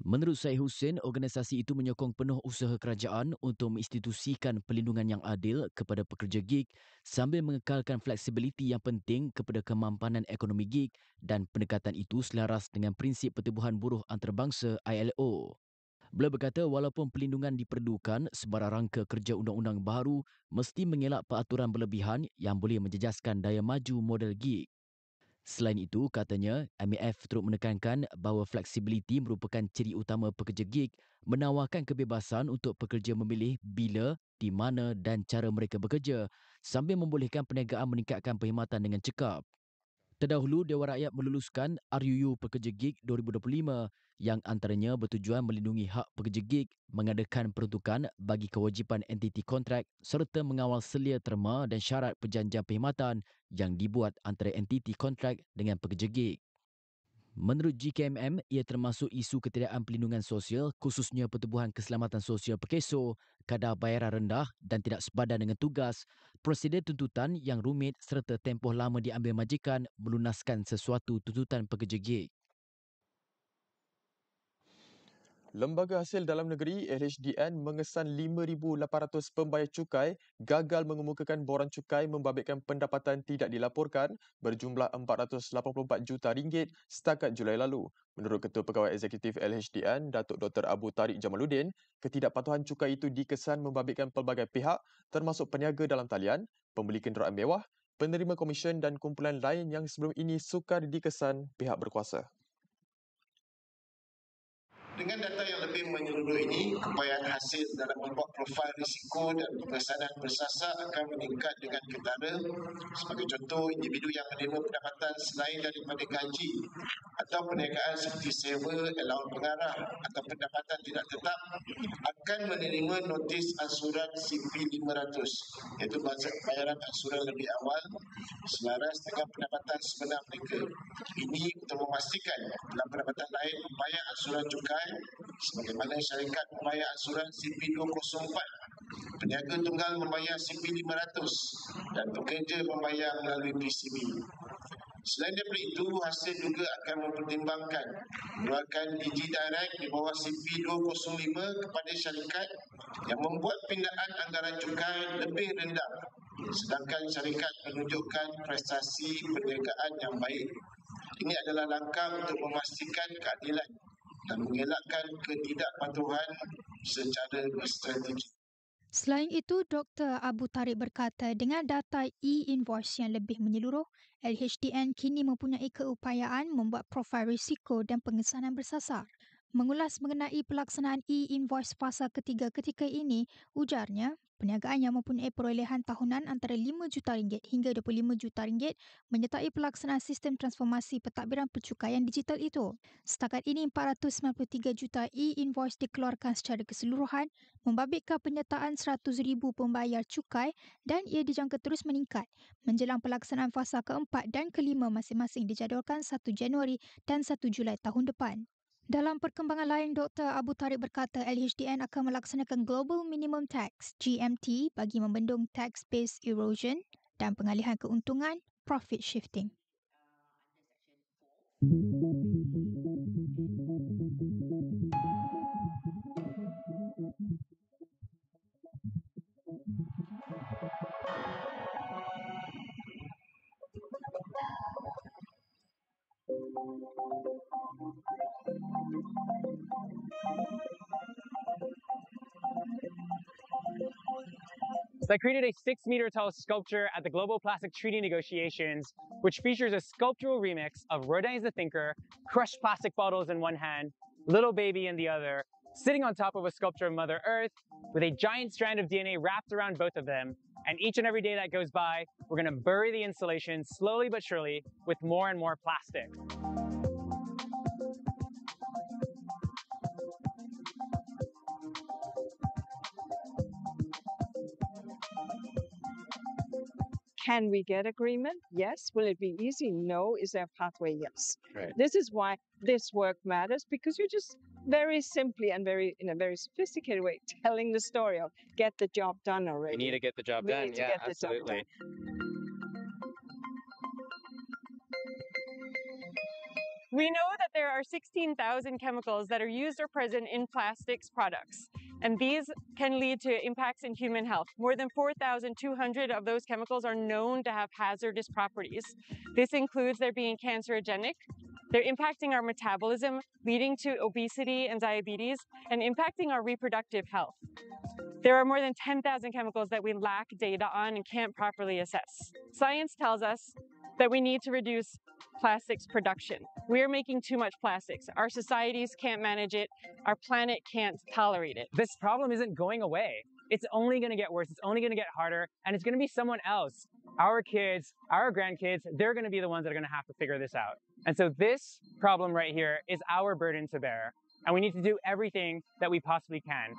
Menurut Syed Hussein, organisasi itu menyokong penuh usaha kerajaan untuk menginstitusikan perlindungan yang adil kepada pekerja gig sambil mengekalkan fleksibiliti yang penting kepada kemampanan ekonomi gig dan pendekatan itu selaras dengan prinsip pertubuhan buruh antarabangsa ILO. Beliau berkata walaupun perlindungan diperlukan, sebarang rangka kerja undang-undang baru mesti mengelak peraturan berlebihan yang boleh menjejaskan daya maju model gig. Selain itu, katanya, MAF turut menekankan bahawa fleksibiliti merupakan ciri utama pekerja gig, menawarkan kebebasan untuk pekerja memilih bila, di mana dan cara mereka bekerja, sambil membolehkan perniagaan meningkatkan perkhidmatan dengan cekap. Terdahulu, Dewan Rakyat meluluskan RUU Pekerja Gig 2025 yang antaranya bertujuan melindungi hak pekerja gig, mengadakan peruntukan bagi kewajipan entiti kontrak serta mengawal selia terma dan syarat perjanjian perkhidmatan yang dibuat antara entiti kontrak dengan pekerja gig. Menurut GKMM, ia termasuk isu ketiadaan pelindungan sosial khususnya Pertubuhan Keselamatan Sosial Perkeso, kadar bayaran rendah dan tidak sepadan dengan tugas, prosedur tuntutan yang rumit serta tempoh lama diambil majikan melunaskan sesuatu tuntutan pekerja gig. Lembaga Hasil Dalam Negeri LHDN mengesan 5,800 pembayar cukai gagal mengemukakan borang cukai membabitkan pendapatan tidak dilaporkan berjumlah 484 juta ringgit setakat Julai lalu. Menurut Ketua Pegawai Eksekutif LHDN, Datuk Dr. Abu Tariq Jamaluddin, ketidakpatuhan cukai itu dikesan membabitkan pelbagai pihak termasuk peniaga dalam talian, pembeli kenderaan mewah, penerima komisen dan kumpulan lain yang sebelum ini sukar dikesan pihak berkuasa. Dengan data yang lebih menyeluruh ini, keupayaan hasil dalam membuat profil risiko dan pengesanan bersasar akan meningkat dengan ketara. Sebagai contoh, individu yang menerima pendapatan selain daripada gaji atau perniagaan seperti sewa, allowance pengarah atau pendapatan tidak tetap akan menerima notis ansuran CP500 iaitu bayaran ansuran lebih awal selaras dengan pendapatan sebenar mereka. Ini untuk memastikan dalam pendapatan lain membayar ansuran cukai sebagaimana syarikat membayar ansuran CP204, peniaga tunggal membayar CP500 dan pekerja membayar melalui PCB. Selain daripada itu, hasil juga akan mempertimbangkan mengeluarkan Digi Direct di bawah CP205 kepada syarikat yang membuat pindaan anggaran cukai lebih rendah sedangkan syarikat menunjukkan prestasi perniagaan yang baik. Ini adalah langkah untuk memastikan keadilan dan mengelakkan ketidakpatuhan secara berstrategi. Selain itu, Dr. Abu Tariq berkata dengan data e-invoice yang lebih menyeluruh, LHDN kini mempunyai keupayaan membuat profil risiko dan pengesanan bersasar. Mengulas mengenai pelaksanaan e-invoice fasa ketiga ketika ini, ujarnya, perniagaan yang mempunyai perolehan tahunan antara RM5 juta hingga RM25 juta menyertai pelaksanaan sistem transformasi pentadbiran pencukaian digital itu. Setakat ini, 493 juta e-invoice dikeluarkan secara keseluruhan, membabitkan penyertaan 100,000 pembayar cukai dan ia dijangka terus meningkat menjelang pelaksanaan fasa keempat dan kelima masing-masing dijadualkan 1 Januari dan 1 Julai tahun depan. Dalam perkembangan lain, Dr. Abu Tariq berkata LHDN akan melaksanakan Global Minimum Tax GMT bagi membendung tax base erosion dan pengalihan keuntungan profit shifting. So I created a 6-meter tall sculpture at the Global Plastic Treaty Negotiations, which features a sculptural remix of Rodin's The Thinker, crushed plastic bottles in one hand, little baby in the other, sitting on top of a sculpture of Mother Earth with a giant strand of DNA wrapped around both of them. And each and every day that goes by, we're going to bury the installation slowly but surely with more and more plastic. Can we get agreement? Yes. Will it be easy? No. Is there a pathway? Yes. Right. This is why this work matters, because you're just very simply and in a very sophisticated way telling the story of get the job done already. We need to get the job done. Yeah, absolutely. We know that there are 16,000 chemicals that are used or present in plastics products, and these can lead to impacts in human health. More than 4,200 of those chemicals are known to have hazardous properties. This includes their being cancerogenic, they're impacting our metabolism, leading to obesity and diabetes, and impacting our reproductive health. There are more than 10,000 chemicals that we lack data on and can't properly assess. Science tells us that we need to reduce plastics production. We're making too much plastics. Our societies can't manage it. Our planet can't tolerate it. This problem isn't going away. It's only going to get worse. It's only going to get harder. And it's going to be someone else. Our kids, our grandkids, they're going to be the ones that are going to have to figure this out. And so this problem right here is our burden to bear. And we need to do everything that we possibly can.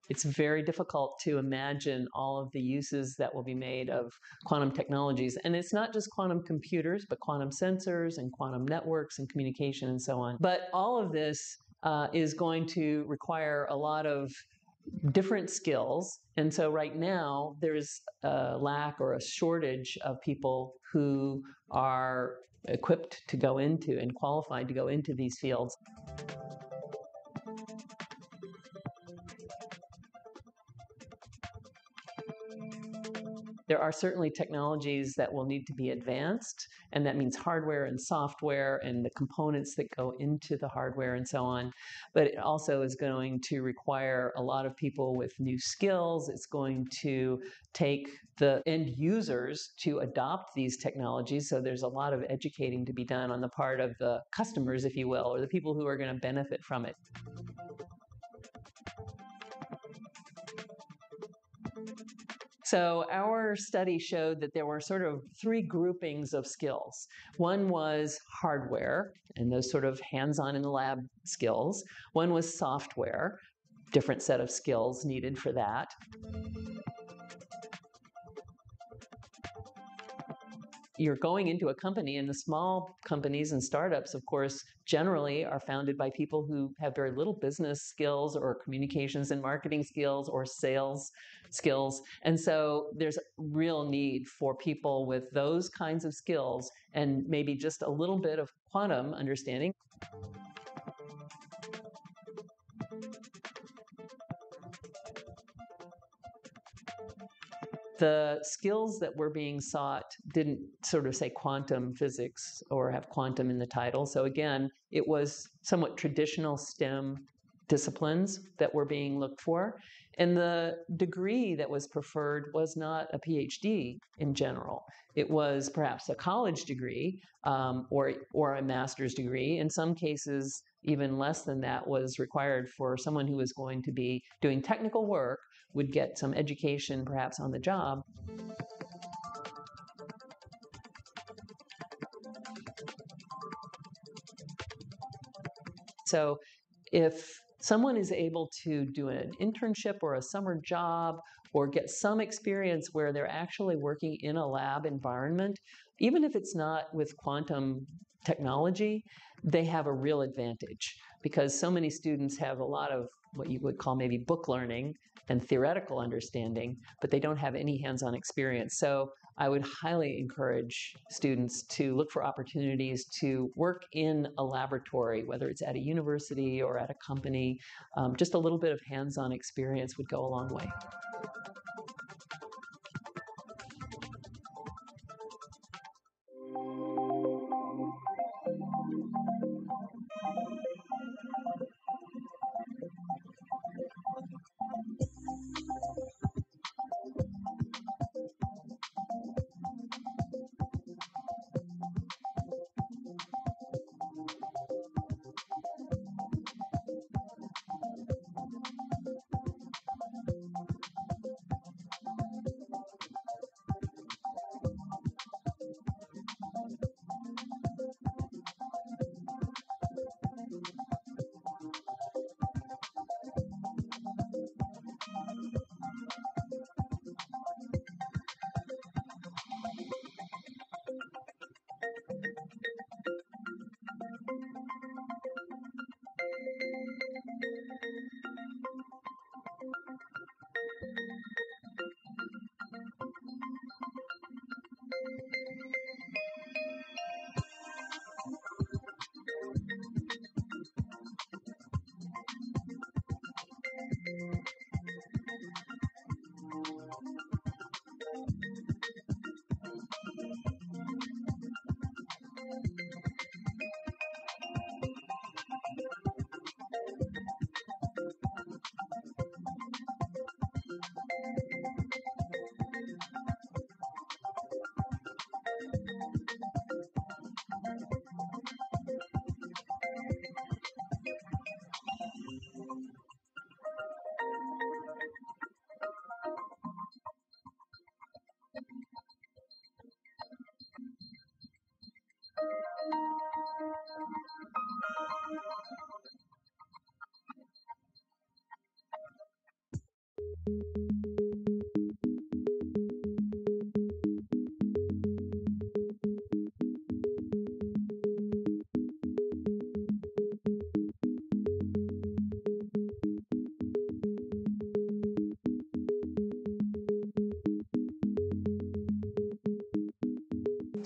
It's very difficult to imagine all of the uses that will be made of quantum technologies. And it's not just quantum computers, but quantum sensors and quantum networks and communication and so on. But all of this is going to require a lot of different skills. And so right now, there's a lack or a shortage of people who are equipped to go into and qualified to go into these fields. There are certainly technologies that will need to be advanced, and that means hardware and software and the components that go into the hardware and so on. But it also is going to require a lot of people with new skills. It's going to take the end users to adopt these technologies. So there's a lot of educating to be done on the part of the customers, if you will, or the people who are going to benefit from it. So our study showed that there were sort of three groupings of skills. One was hardware, and those sort of hands-on in the lab skills. One was software, different set of skills needed for that. You're going into a company, and the small companies and startups, of course, generally are founded by people who have very little business skills or communications and marketing skills or sales skills. And so there's real need for people with those kinds of skills and maybe just a little bit of quantum understanding. The skills that were being sought didn't sort of say quantum physics or have quantum in the title. So again, it was somewhat traditional STEM disciplines that were being looked for. And the degree that was preferred was not a PhD in general. It was perhaps a college degree or a master's degree. In some cases, even less than that was required for someone who was going to be doing technical work, would get some education perhaps on the job. So if someone is able to do an internship or a summer job or get some experience where they're actually working in a lab environment, even if it's not with quantum technology, they have a real advantage because so many students have a lot of what you would call maybe book learning and theoretical understanding, but they don't have any hands-on experience. So I would highly encourage students to look for opportunities to work in a laboratory, whether it's at a university or at a company. Just a little bit of hands-on experience would go a long way.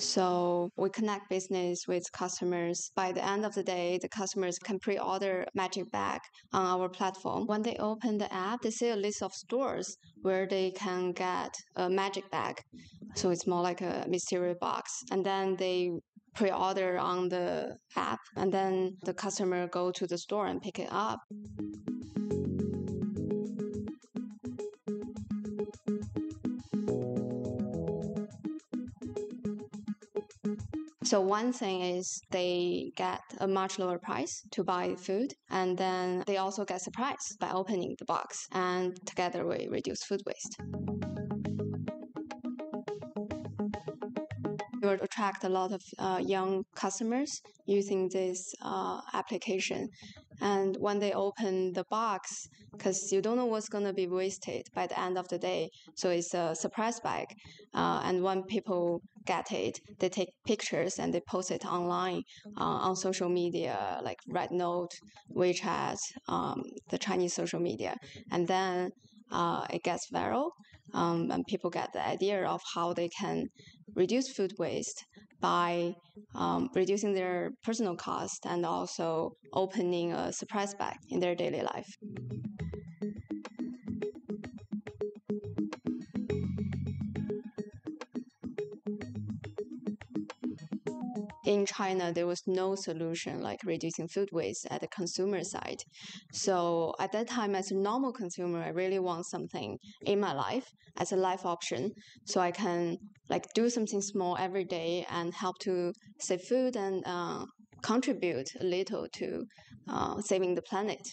So we connect business with customers. By the end of the day, the customers can pre-order magic bag on our platform. When they open the app, they see a list of stores where they can get a magic bag. So it's more like a mystery box. And then they pre-order on the app, and then the customer go to the store and pick it up. So one thing is they get a much lower price to buy food, and then they also get surprised by opening the box, and together we reduce food waste. We will attract a lot of young customers using this application. And when they open the box, because you don't know what's going to be wasted by the end of the day, so it's a surprise bag. And when people get it, they take pictures and they post it online on social media, like Red Note, WeChat, the Chinese social media. And then it gets viral, and people get the idea of how they can reduce food waste by reducing their personal cost and also opening a surprise bag in their daily life. In China, there was no solution like reducing food waste at the consumer side. So at that time, as a normal consumer, I really want something in my life as a life option, so I can like do something small every day and help to save food and contribute a little to saving the planet.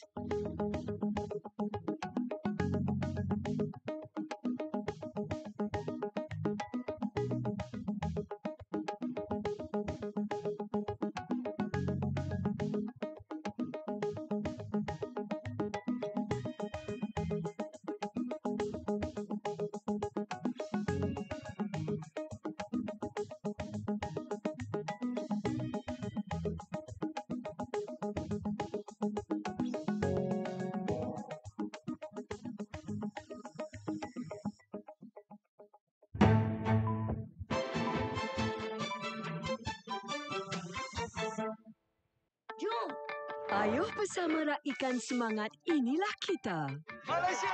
Jom, ayuh bersama raikan semangat inilah kita. Malaysia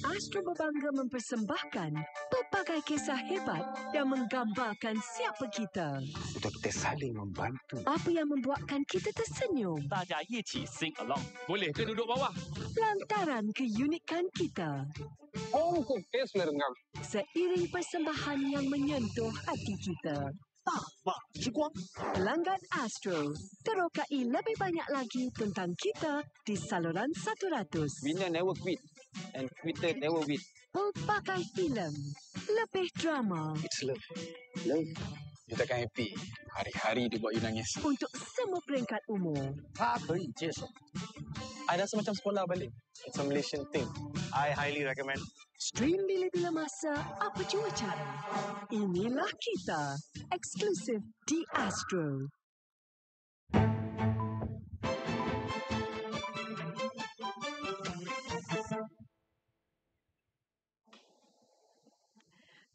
Astro berbangga mempersembahkan pelbagai kisah hebat yang menggambarkan siapa kita. Untuk kita saling membantu. Apa yang membuatkan kita tersenyum. 大家一起 sing along. Boleh ke duduk bawah? Lantaran keunikan kita. Seiring persembahan yang menyentuh hati kita. Pelanggan Astro, terokai lebih banyak lagi tentang kita di saluran 100. Winner never quit and quitter never win. Pelbagai filem, lebih drama. It's love. Love. You takkan happy. Hari-hari dia buat you nangis. Untuk semua peringkat umur. 他可以接受. I rasa macam sekolah balik. It's a Malaysian thing. I highly recommend. Stream bila-bila masa, apa jua cara. Inilah kita, eksklusif di Astro.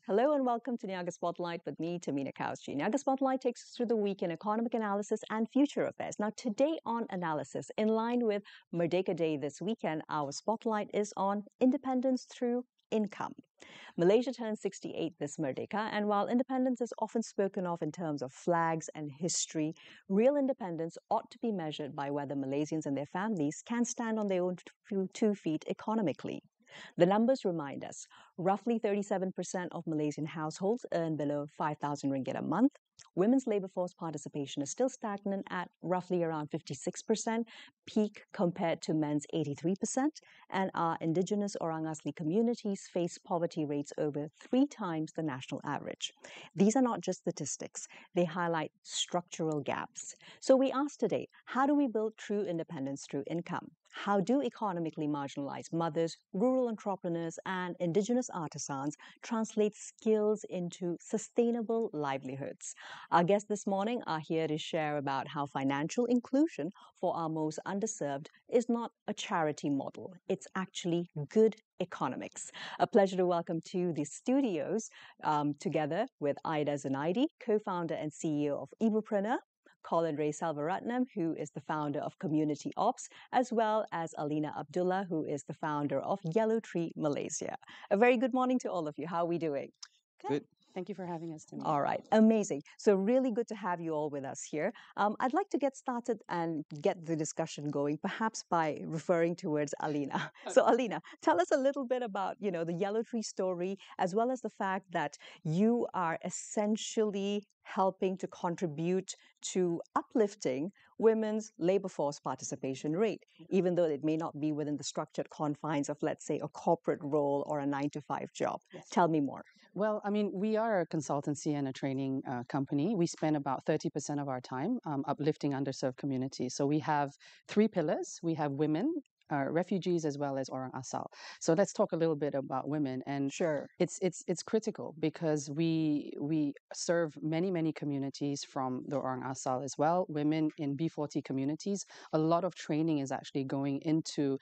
Hello and welcome to Niaga Spotlight with me, Tamina Kaushi. Niaga Spotlight takes us through the week in economic analysis and future affairs. Now, today on analysis, in line with Merdeka Day this weekend, our spotlight is on independence through income. Malaysia turns 68 this Merdeka, and while independence is often spoken of in terms of flags and history, real independence ought to be measured by whether Malaysians and their families can stand on their own 2 feet economically. The numbers remind us, roughly 37% of Malaysian households earn below 5,000 ringgit a month. Women's labour force participation is still stagnant at roughly around 56%, peak compared to men's 83%, and our indigenous Orang Asli communities face poverty rates over 3 times the national average. These are not just statistics, they highlight structural gaps. So we asked today, how do we build true independence through income? How do economically marginalized mothers, rural entrepreneurs, and indigenous artisans translate skills into sustainable livelihoods? Our guests this morning are here to share about how financial inclusion for our most underserved is not a charity model. It's actually good economics. A pleasure to welcome to the studios together with Ida Zunaidi, co-founder and CEO of Ibupreneur, Colin Ray Salvaratnam, who is the founder of Community Ops, as well as Alina Abdullah, who is the founder of Yellow Tree Malaysia. A very good morning to all of you. How are we doing? Good. Thank you for having us tonight. All right, amazing. So really good to have you all with us here. I'd like to get started and get the discussion going, perhaps by referring towards Alina. So Alina, tell us a little bit about, the Yellow Tree story, as well as the fact that you are essentially helping to contribute to uplifting women's labor force participation rate, even though it may not be within the structured confines of, let's say, a corporate role or a 9-to-5 job. Yes. Tell me more. Well, I mean, we are a consultancy and a training company. We spend about 30% of our time uplifting underserved communities. So we have 3 pillars. We have women, refugees, as well as Orang Asal. So let's talk a little bit about women. And sure, it's critical because we serve many communities from the Orang Asal as well. Women in B40 communities. A lot of training is actually going into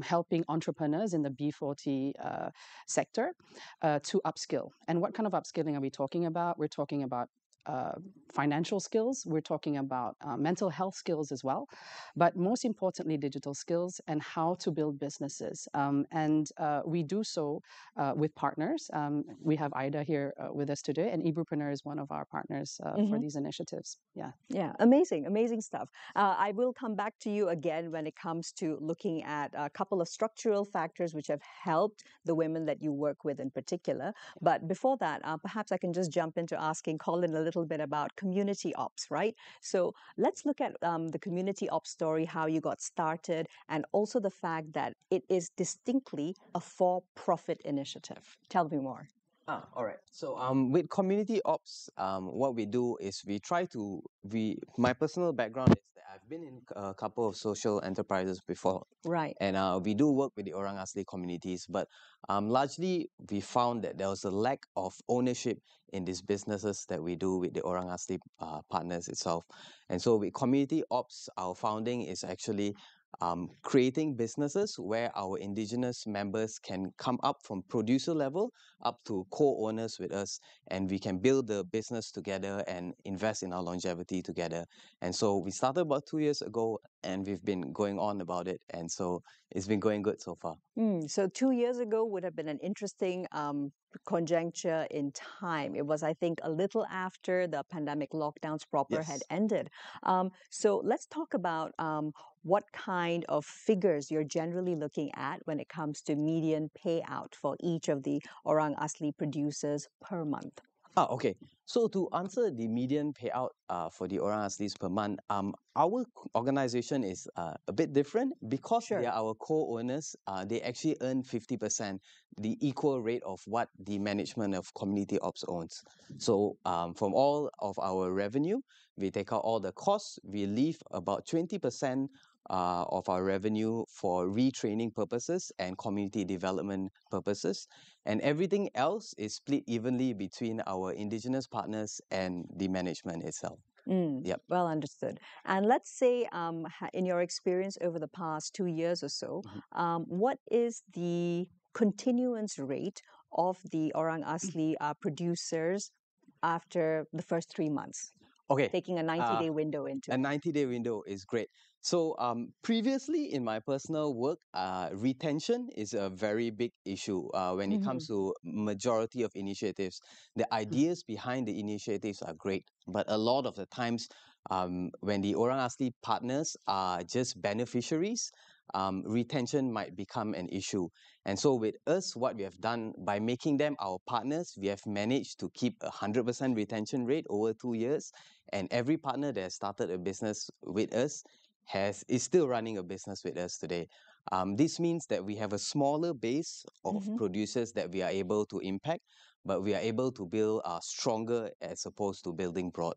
helping entrepreneurs in the B40 sector to upskill. And what kind of upskilling are we talking about? We're talking about financial skills, we're talking about mental health skills as well, but most importantly, digital skills and how to build businesses. And we do so with partners. We have Ida here with us today, and Ibupreneur is one of our partners for these initiatives. Yeah, amazing stuff. I will come back to you again when it comes to looking at a couple of structural factors which have helped the women that you work with in particular. But before that, perhaps I can just jump into asking Colin a little bit about community ops, right? So let's look at the community ops story, how you got started, and also the fact that it is distinctly a for-profit initiative. Tell me more. All right. So with community ops, what we do is my personal background is that I've been in a couple of social enterprises before. Right. And we do work with the Orang Asli communities, but largely we found that there was a lack of ownership in these businesses that we do with the Orang Asli partners itself. And so with community ops, our founding is actually creating businesses where our indigenous members can come up from producer level up to co-owners with us, and we can build the business together and invest in our longevity together. And so we started about 2 years ago, and we've been going on about it, and so it's been going good so far. So 2 years ago would have been an interesting conjuncture in time. It was, I think, a little after the pandemic lockdowns proper had ended. So let's talk about what kind of figures you're generally looking at when it comes to median payout for each of the Orang Asli producers per month. Okay. So to answer the median payout for the Orang Aslis per month, our organization is a bit different because they are our co-owners. They actually earn 50%, the equal rate of what the management of community ops owns. So from all of our revenue, we take out all the costs. We leave about 20% of our revenue for retraining purposes and community development purposes. And everything else is split evenly between our indigenous partners and the management itself. Yep. Well understood. And let's say, in your experience over the past 2 years or so, what is the continuance rate of the Orang Asli producers after the first 3 months? Okay. Taking a 90-day window into a 90-day window is great. So previously in my personal work, retention is a very big issue when it comes to majority of initiatives. The ideas behind the initiatives are great, but a lot of the times when the Orang Asli partners are just beneficiaries, retention might become an issue. And so with us, what we have done by making them our partners, we have managed to keep a 100% retention rate over 2 years. And every partner that has started a business with us is still running a business with us today. This means that we have a smaller base of producers that we are able to impact, but we are able to build stronger as opposed to building broad.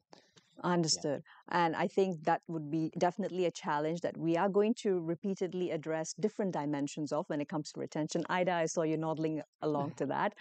Understood. And I think that would be definitely a challenge that we are going to repeatedly address different dimensions of when it comes to retention. Ida, I saw you nodding along to that.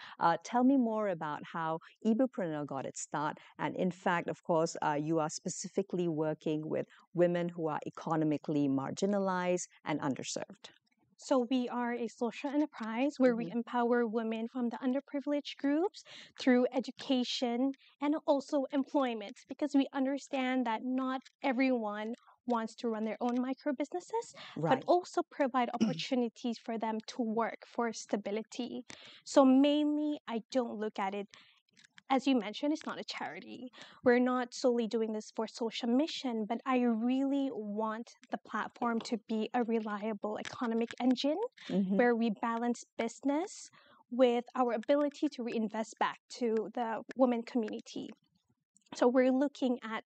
Tell me more about how Ibupreneur got its start. And in fact, of course, you are specifically working with women who are economically marginalized and underserved. So we are a social enterprise where we empower women from the underprivileged groups through education and also employment, because we understand that not everyone wants to run their own micro businesses, but also provide opportunities for them to work for stability. So mainly, I don't look at it, as you mentioned, it's not a charity. We're not solely doing this for social mission, but I really want the platform to be a reliable economic engine where we balance business with our ability to reinvest back to the women community. So we're looking at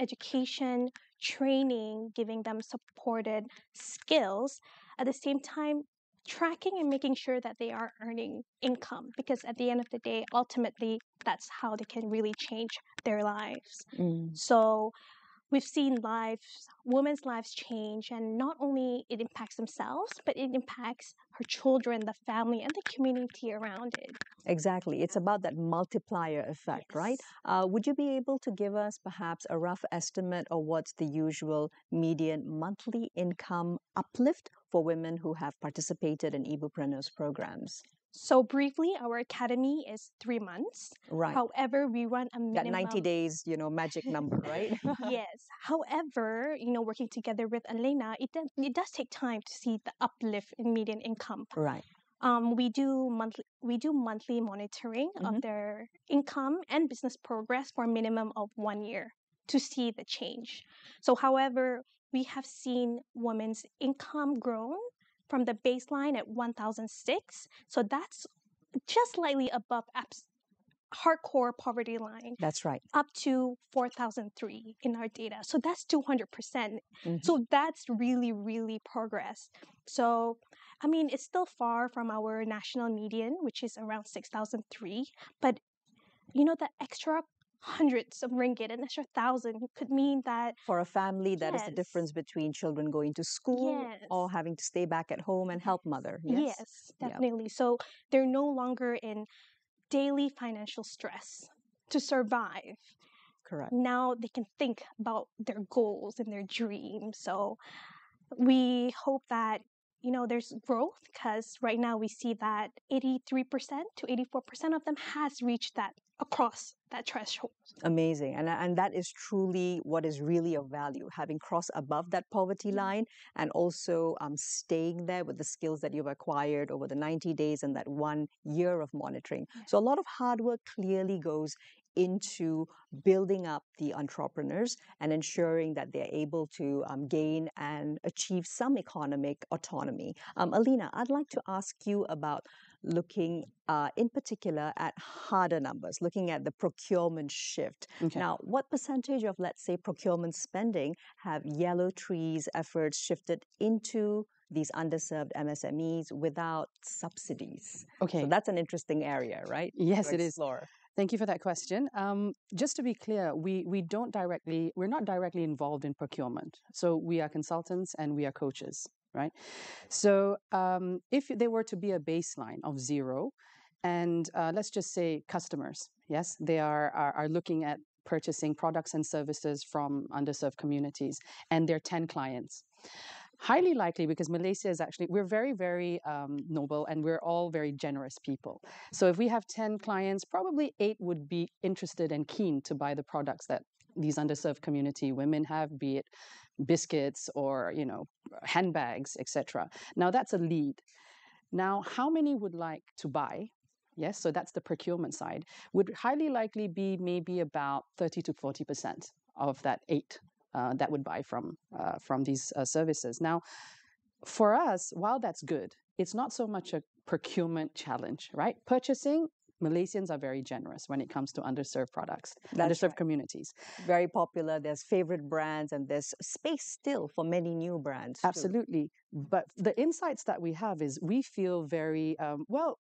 education, training, giving them supported skills, at the same time tracking and making sure that they are earning income, because at the end of the day, ultimately, that's how they can really change their lives. So we've seen women's lives change, and not only it impacts themselves, but it impacts her children, the family, and the community around it. Exactly. It's about that multiplier effect, right? Would you be able to give us perhaps a rough estimate of what's the usual median monthly income uplift for women who have participated in Ibupreneur's programs? So briefly, our academy is 3 months. Right. However, we run a minimum... That 90 days, magic number, right? Yes. However, working together with Elena, it does take time to see the uplift in median income. Right. We do monthly monitoring of their income and business progress for a minimum of 1 year to see the change. So, however, we have seen women's income grown from the baseline at 1,006. So that's just slightly above hardcore poverty line. That's right. Up to 4,003 in our data. So that's 200%. So that's really, really progress. So, it's still far from our national median, which is around 6,003. But, the extra hundreds of ringgit, an extra 1,000 could mean that... For a family, that is the difference between children going to school or having to stay back at home and help mother. Yes, definitely. So they're no longer in daily financial stress to survive. Correct. Now they can think about their goals and their dreams. So we hope that, there's growth, because right now we see that 83% to 84% of them has reached that, across that threshold. Amazing. And that is truly what is really of value, having crossed above that poverty line and also staying there with the skills that you've acquired over the 90 days and that 1 year of monitoring. So a lot of hard work clearly goes into building up the entrepreneurs and ensuring that they're able to gain and achieve some economic autonomy. Alina, I'd like to ask you about looking in particular at harder numbers, looking at the procurement shift. Okay. Now, what percentage of, let's say, procurement spending have Yellow Tree's efforts shifted into these underserved MSMEs without subsidies? Okay. So that's an interesting area, right? Yes, to it is. explore. Thank you for that question. Just to be clear, we're not directly involved in procurement. So we are consultants and we are coaches, right? So if there were to be a baseline of 0, and let's just say customers, yes, they are looking at purchasing products and services from underserved communities, and there are 10 clients. Highly likely, because Malaysia is actually, we're very, very noble and we're all very generous people. So if we have 10 clients, probably 8 would be interested and keen to buy the products that these underserved community women have, be it biscuits or, handbags, etc. Now that's a lead. Now, how many would like to buy? Yes, so that's the procurement side. Would highly likely be maybe about 30 to 40% of that 8 that would buy from these services. Now, for us, while that's good, it's not so much a procurement challenge, right? Purchasing, Malaysians are very generous when it comes to underserved products, underserved communities. Very popular. There's favorite brands and there's space still for many new brands. Absolutely. But the insights that we have is we feel very,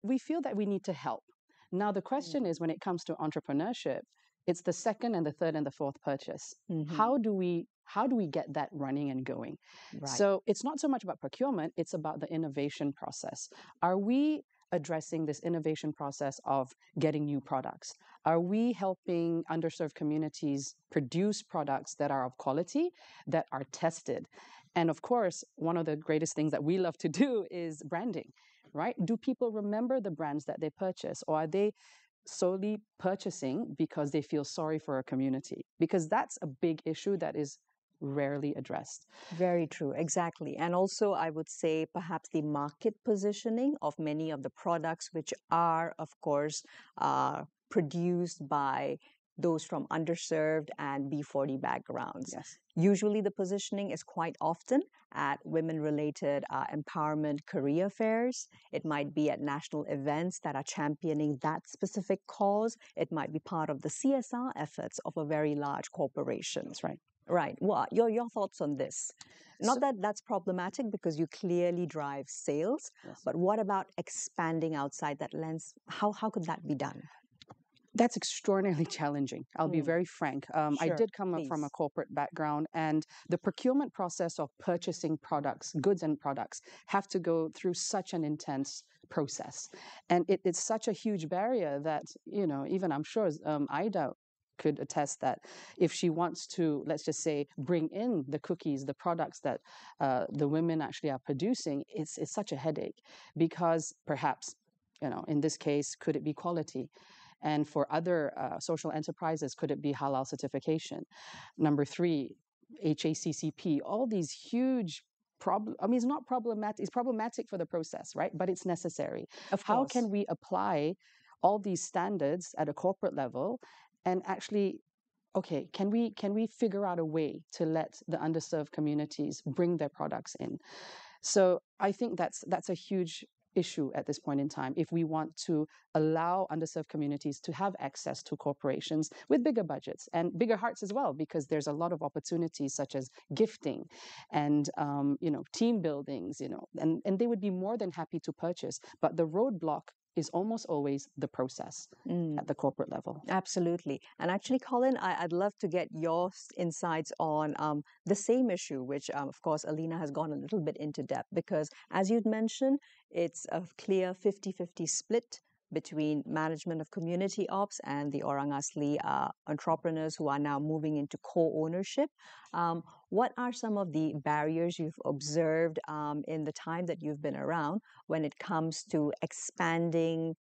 we feel that we need to help. Now, the question is when it comes to entrepreneurship, It's the second and the third and the fourth purchase. How do we get that running and going? Right. So it's not so much about procurement, it's about the innovation process. Are we addressing this innovation process of getting new products? Are we helping underserved communities produce products that are of quality, that are tested? And of course, one of the greatest things that we love to do is branding, right? Do people remember the brands that they purchase, or are they solely purchasing because they feel sorry for a community? Because that's a big issue that is rarely addressed. Very true, exactly. And also, I would say perhaps the market positioning of many of the products, which are, of course, produced by those from underserved and B40 backgrounds. Yes. Usually the positioning is quite often at women-related empowerment career fairs. It might be at national events that are championing that specific cause. It might be part of the CSR efforts of a very large corporation. That's right. Right. What your thoughts on this? Not that that's problematic because you clearly drive sales, Yes. but what about expanding outside that lens? How could that be done? That's extraordinarily challenging. I'll be very frank. I Sure, did come up from a corporate background, and the procurement process of purchasing products, goods and products, have to go through such an intense process. And it's such a huge barrier that, even I'm sure Ida could attest that if she wants to, let's just say, bring in the cookies, the products that the women actually are producing, it's such a headache because perhaps, in this case, could it be quality? And for other social enterprises, could it be halal certification? Number 3, HACCP, all these huge it's not problematic. It's problematic for the process, right? But it's necessary. How can we apply all these standards at a corporate level and actually, okay, can we figure out a way to let the underserved communities bring their products in? So I think that's a huge issue at this point in time if we want to allow underserved communities to have access to corporations with bigger budgets and bigger hearts as well, because there's a lot of opportunities such as gifting and team buildings, and they would be more than happy to purchase, but the roadblock is almost always the process at the corporate level. Absolutely. And actually, Colin, I'd love to get your insights on the same issue, which, of course, Alina has gone a little bit into depth, because as you'd mentioned, it's a clear 50-50 split between management of community ops and the Orang Asli entrepreneurs who are now moving into co-ownership. What are some of the barriers you've observed in the time that you've been around when it comes to expanding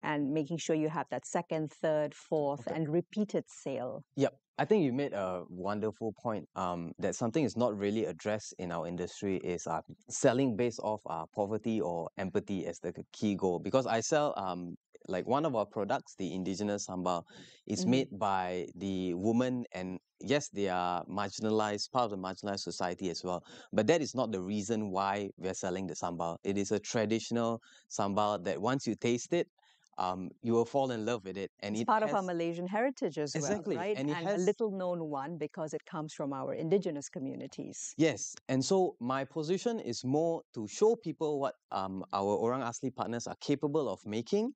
and making sure you have that second, third, fourth, and repeated sale? Yep. I think you made a wonderful point that something is not really addressed in our industry is selling based off poverty or empathy as the key goal. Because I sell like one of our products, the indigenous sambal, is made by the women, and yes, they are marginalized, part of the marginalized society as well. But that is not the reason why we're selling the sambal. It is a traditional sambal that once you taste it, you will fall in love with it. And it's part of our Malaysian heritage as well, right? And it a has little known one because it comes from our indigenous communities. Yes, and so my position is more to show people what our Orang Asli partners are capable of making,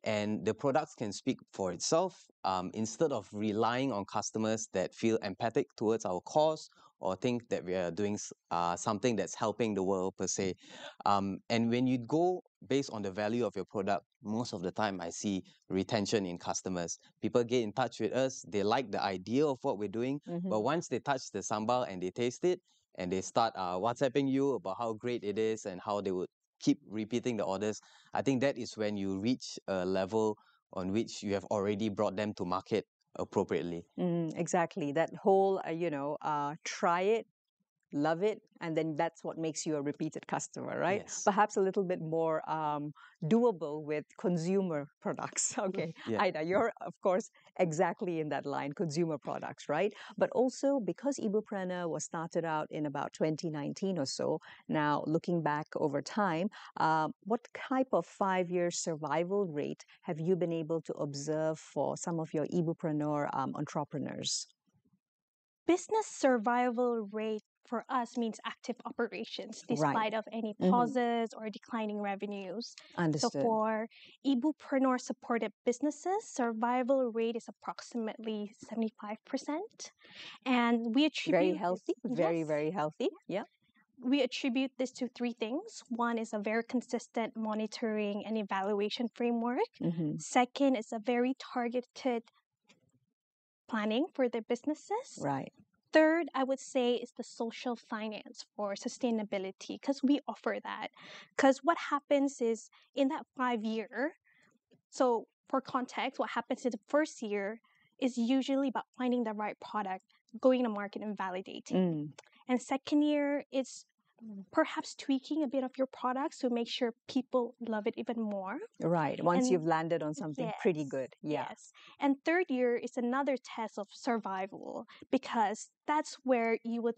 and the products can speak for itself instead of relying on customers that feel empathic towards our cause or think that we are doing something that's helping the world per se. And when you go based on the value of your product, most of the time I see retention in customers. People get in touch with us, they like the idea of what we're doing, but once they touch the sambal and they taste it, and they start WhatsApping you about how great it is and how they would keep repeating the orders, I think that is when you reach a level on which you have already brought them to market appropriately. Exactly. That whole, try it, love it, and then that's what makes you a repeated customer, right? Yes. Perhaps a little bit more doable with consumer products. Okay, Yeah. Ida, you're of course exactly in that line, consumer products, right? But also because Ibupreneur was started out in about 2019 or so, now looking back over time, what type of 5-year survival rate have you been able to observe for some of your Ibupreneur entrepreneurs? Business survival rate for us means active operations, Right. despite of any Mhm. pauses or declining revenues. So Understood. for Ibupreneur supported businesses, survival rate is approximately 75%. And we attribute Very healthy. this, Very, yes, very healthy. Yeah. we attribute this to three things. One is a very consistent monitoring and evaluation framework. Mhm. Second is a very targeted planning for their businesses. Right. Third, I would say, is the social finance for sustainability, because we offer that. Because what happens is in that 5 year, so for context, what happens in the first year is usually about finding the right product, going to market and validating. Mm. And second year, it's perhaps tweaking a bit of your products to make sure people love it even more. Right. Once And you've landed on something pretty yes, good. Yeah. yes. And third year is another test of survival, because that's where you would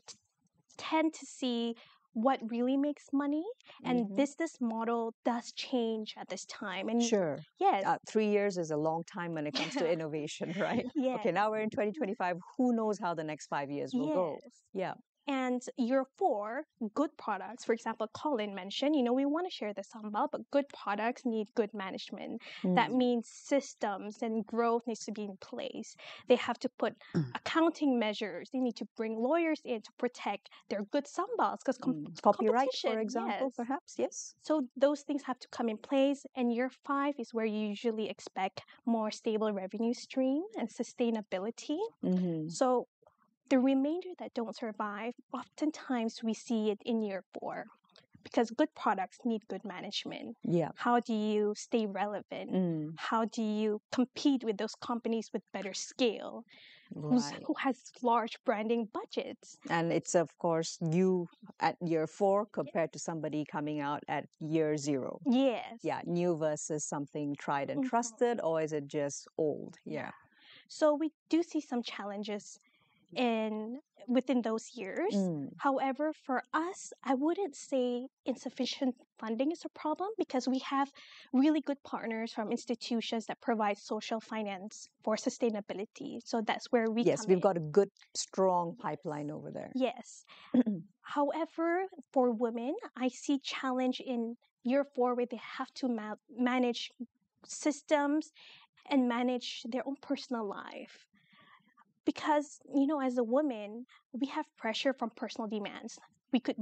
tend to see what really makes money, and Mhm. business model does change at this time. And Sure. yes, 3 years is a long time when it comes to innovation, right? yes, Okay, now we're in 2025. Who knows how the next 5 years will go? yes. Yeah. And year 4, good products. For example, Colin mentioned, we want to share the sambal, but good products need good management. That Mm. means systems and growth needs to be in place. They have to put accounting measures. They need to bring lawyers in to protect their good sambals, because Copyright, competition, for example, yes. perhaps, yes. So those things have to come in place. And year 5 is where you usually expect more stable revenue stream and sustainability. Mhm. So the remainder that don't survive, oftentimes we see it in year 4, because good products need good management. Yeah. How do you stay relevant? Mm. How do you compete with those companies with better scale? Right. Who has large branding budgets? And it's, of course, you at year 4 compared to somebody coming out at year 0. Yes. Yeah, new versus something tried and Mhm. trusted, or is it just old? Yeah. So we do see some challenges within those years. Mm. However, for us, I wouldn't say insufficient funding is a problem, because we have really good partners from institutions that provide social finance for sustainability. So that's where we Yes, come we've in. got a good, strong pipeline over there. Yes. However, for women, I see challenge in year 4, where they have to manage systems and manage their own personal life. Because, as a woman, we have pressure from personal demands. We could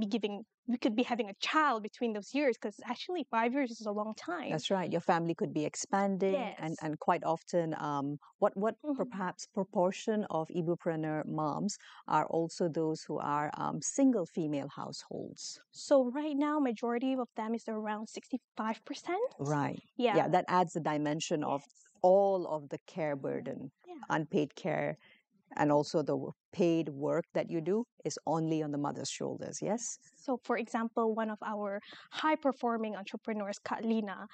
be having a child between those years, because actually 5 years is a long time. That's right. Your family could be expanding, Yes. and quite often, what Mhm. perhaps proportion of Ibupreneur moms are also those who are single female households? So right now, majority of them is around 65%. Right. Yeah. Yeah, that adds the dimension of all of the care burden, Yeah. unpaid care, and also the paid work that you do is only on the mother's shoulders. Yes. So, for example, one of our high-performing entrepreneurs, Katlina,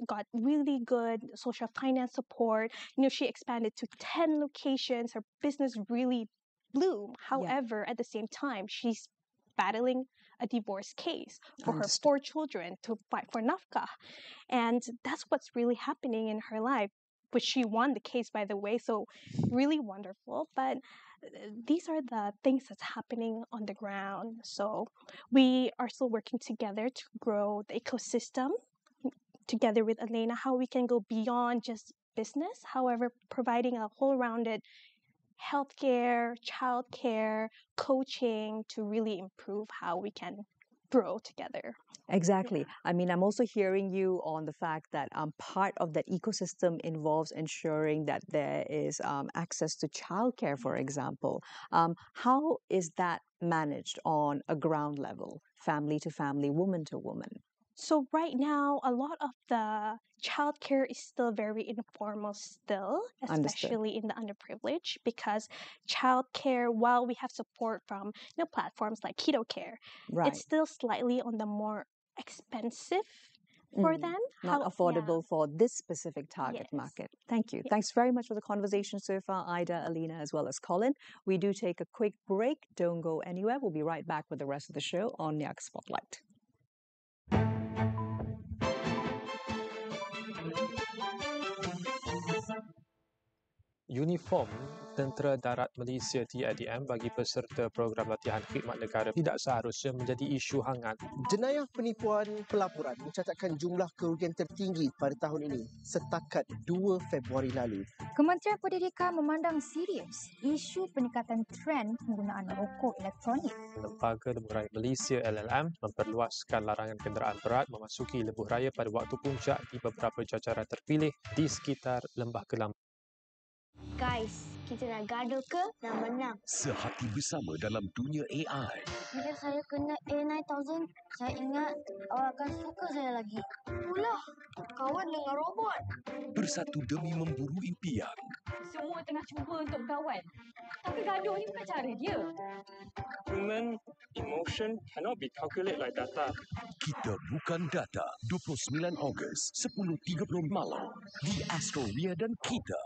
got really good social finance support. She expanded to 10 locations. Her business really bloomed. However, at the same time, she's battling a divorce case for her Understood. 4 children to fight for nafkah. And that's what's really happening in her life. But she won the case, by the way, so really wonderful. But these are the things that's happening on the ground. So we are still working together to grow the ecosystem together with Elena, how we can go beyond just business, however, providing a whole-rounded healthcare, childcare, coaching to really improve how we can grow together. Exactly. I mean, I'm also hearing you on the fact that part of that ecosystem involves ensuring that there is access to childcare, for example. How is that managed on a ground level, family to family, woman to woman? So right now, a lot of the childcare is still very informal still, Understood. especially in the underprivileged, because childcare, while we have support from platforms like Keto Care, Right. it's still slightly on the more expensive for them. Not affordable for this specific target Yes. market. Thank you. Thanks very much for the conversation so far, Ida, Alina, as well as Colin. We do take a quick break. Don't go anywhere. We'll be right back with the rest of the show on Niaga Spotlight. Uniform Tentera Darat Malaysia TADM bagi peserta program latihan khidmat negara tidak seharusnya menjadi isu hangat. Jenayah penipuan pelaporan mencatatkan jumlah kerugian tertinggi pada tahun ini setakat 2 Februari lalu. Kementerian Pendidikan memandang serius isu peningkatan trend penggunaan rokok elektronik. Lembaga Lebuh Raya Malaysia LLM memperluaskan larangan kenderaan berat memasuki lebuh raya pada waktu puncak di beberapa jajaran terpilih di sekitar Lembah Kelam. Guys, kita nak gaduh ke nak menang? Sehati bersama dalam dunia AI. Bila saya kena A9000, saya ingat awak akan suka saya lagi. Itulah, kawan dengan robot. Bersatu demi memburu impian. Semua tengah cuba untuk berkawan. Tapi gaduh ni bukan cara dia. Human emotion cannot be calculated like data. Kita bukan data. 29 Ogos, 10.30 malam. Di Astro, Ria dan kita.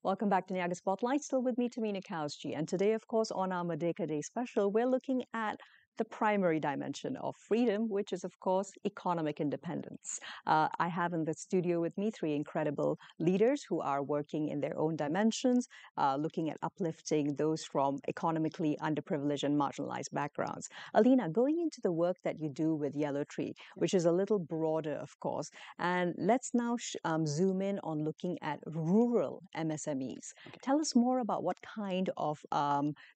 Welcome back to Niaga Spotlight, still with me, Tamina Kausji. And today, of course, on our Merdeka Day special, we're looking at the primary dimension of freedom, which is, of course, economic independence. I have in the studio with me three incredible leaders who are working in their own dimensions, looking at uplifting those from economically underprivileged and marginalized backgrounds. Alina, going into the work that you do with Yellow Tree, which is a little broader, of course, and let's now zoom in on looking at rural MSMEs. Tell us more about what kind of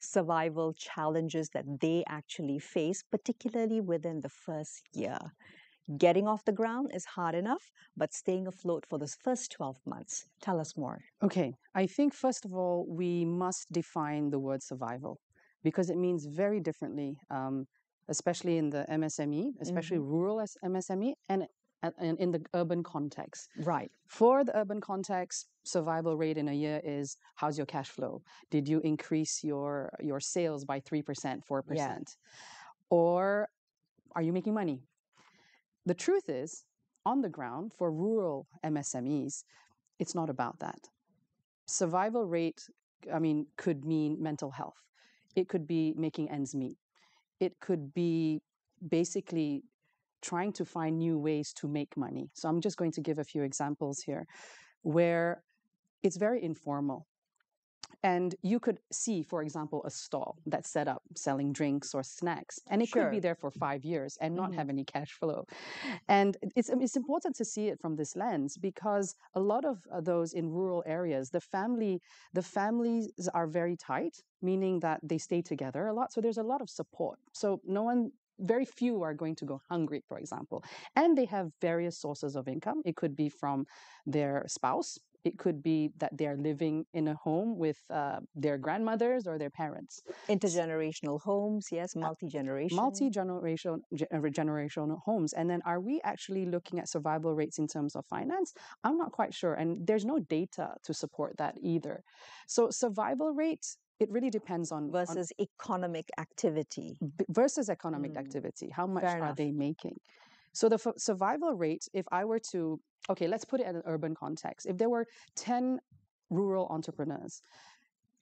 survival challenges that they actually face, particularly within the first year. Getting off the ground is hard enough, but staying afloat for the first 12 months. Tell us more. Okay, I think first of all, we must define the word survival because it means very differently, especially in the MSME, especially rural MSME, and in the urban context. Right. For the urban context, survival rate in a year is how's your cash flow? Did you increase your sales by 3%, 4%? Yeah. Or are you making money? The truth is, on the ground, for rural MSMEs, it's not about that. Survival rate, could mean mental health. It could be making ends meet. It could be basically trying to find new ways to make money. So I'm just going to give a few examples here where it's very informal. And you could see, for example, a stall that's set up selling drinks or snacks, and it could be there for 5 years and not have any cash flow. And it's important to see it from this lens because a lot of those in rural areas, the families are very tight, meaning that they stay together a lot. So there's a lot of support. So very few are going to go hungry, for example. And they have various sources of income. It could be from their spouse. It could be that they're living in a home with their grandmothers or their parents. Intergenerational homes, yes, multi-generational. Multi-generational homes. And then are we actually looking at survival rates in terms of finance? I'm not quite sure. And there's no data to support that either. So survival rates, it really depends on... Versus economic activity. Versus economic activity. How much are they making? So the survival rate, if I were to... Okay, let's put it in an urban context. If there were 10 rural entrepreneurs,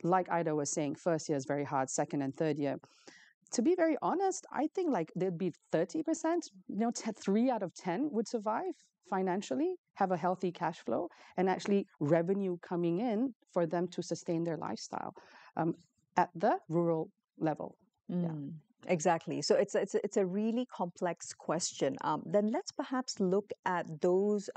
like Ida was saying, first year is very hard, second and third year. To be very honest, I think there'd be 30%, 3 out of 10 would survive financially, have a healthy cash flow, and actually revenue coming in for them to sustain their lifestyle at the rural level. Yeah. Exactly. So it's a really complex question. Then let's perhaps look at those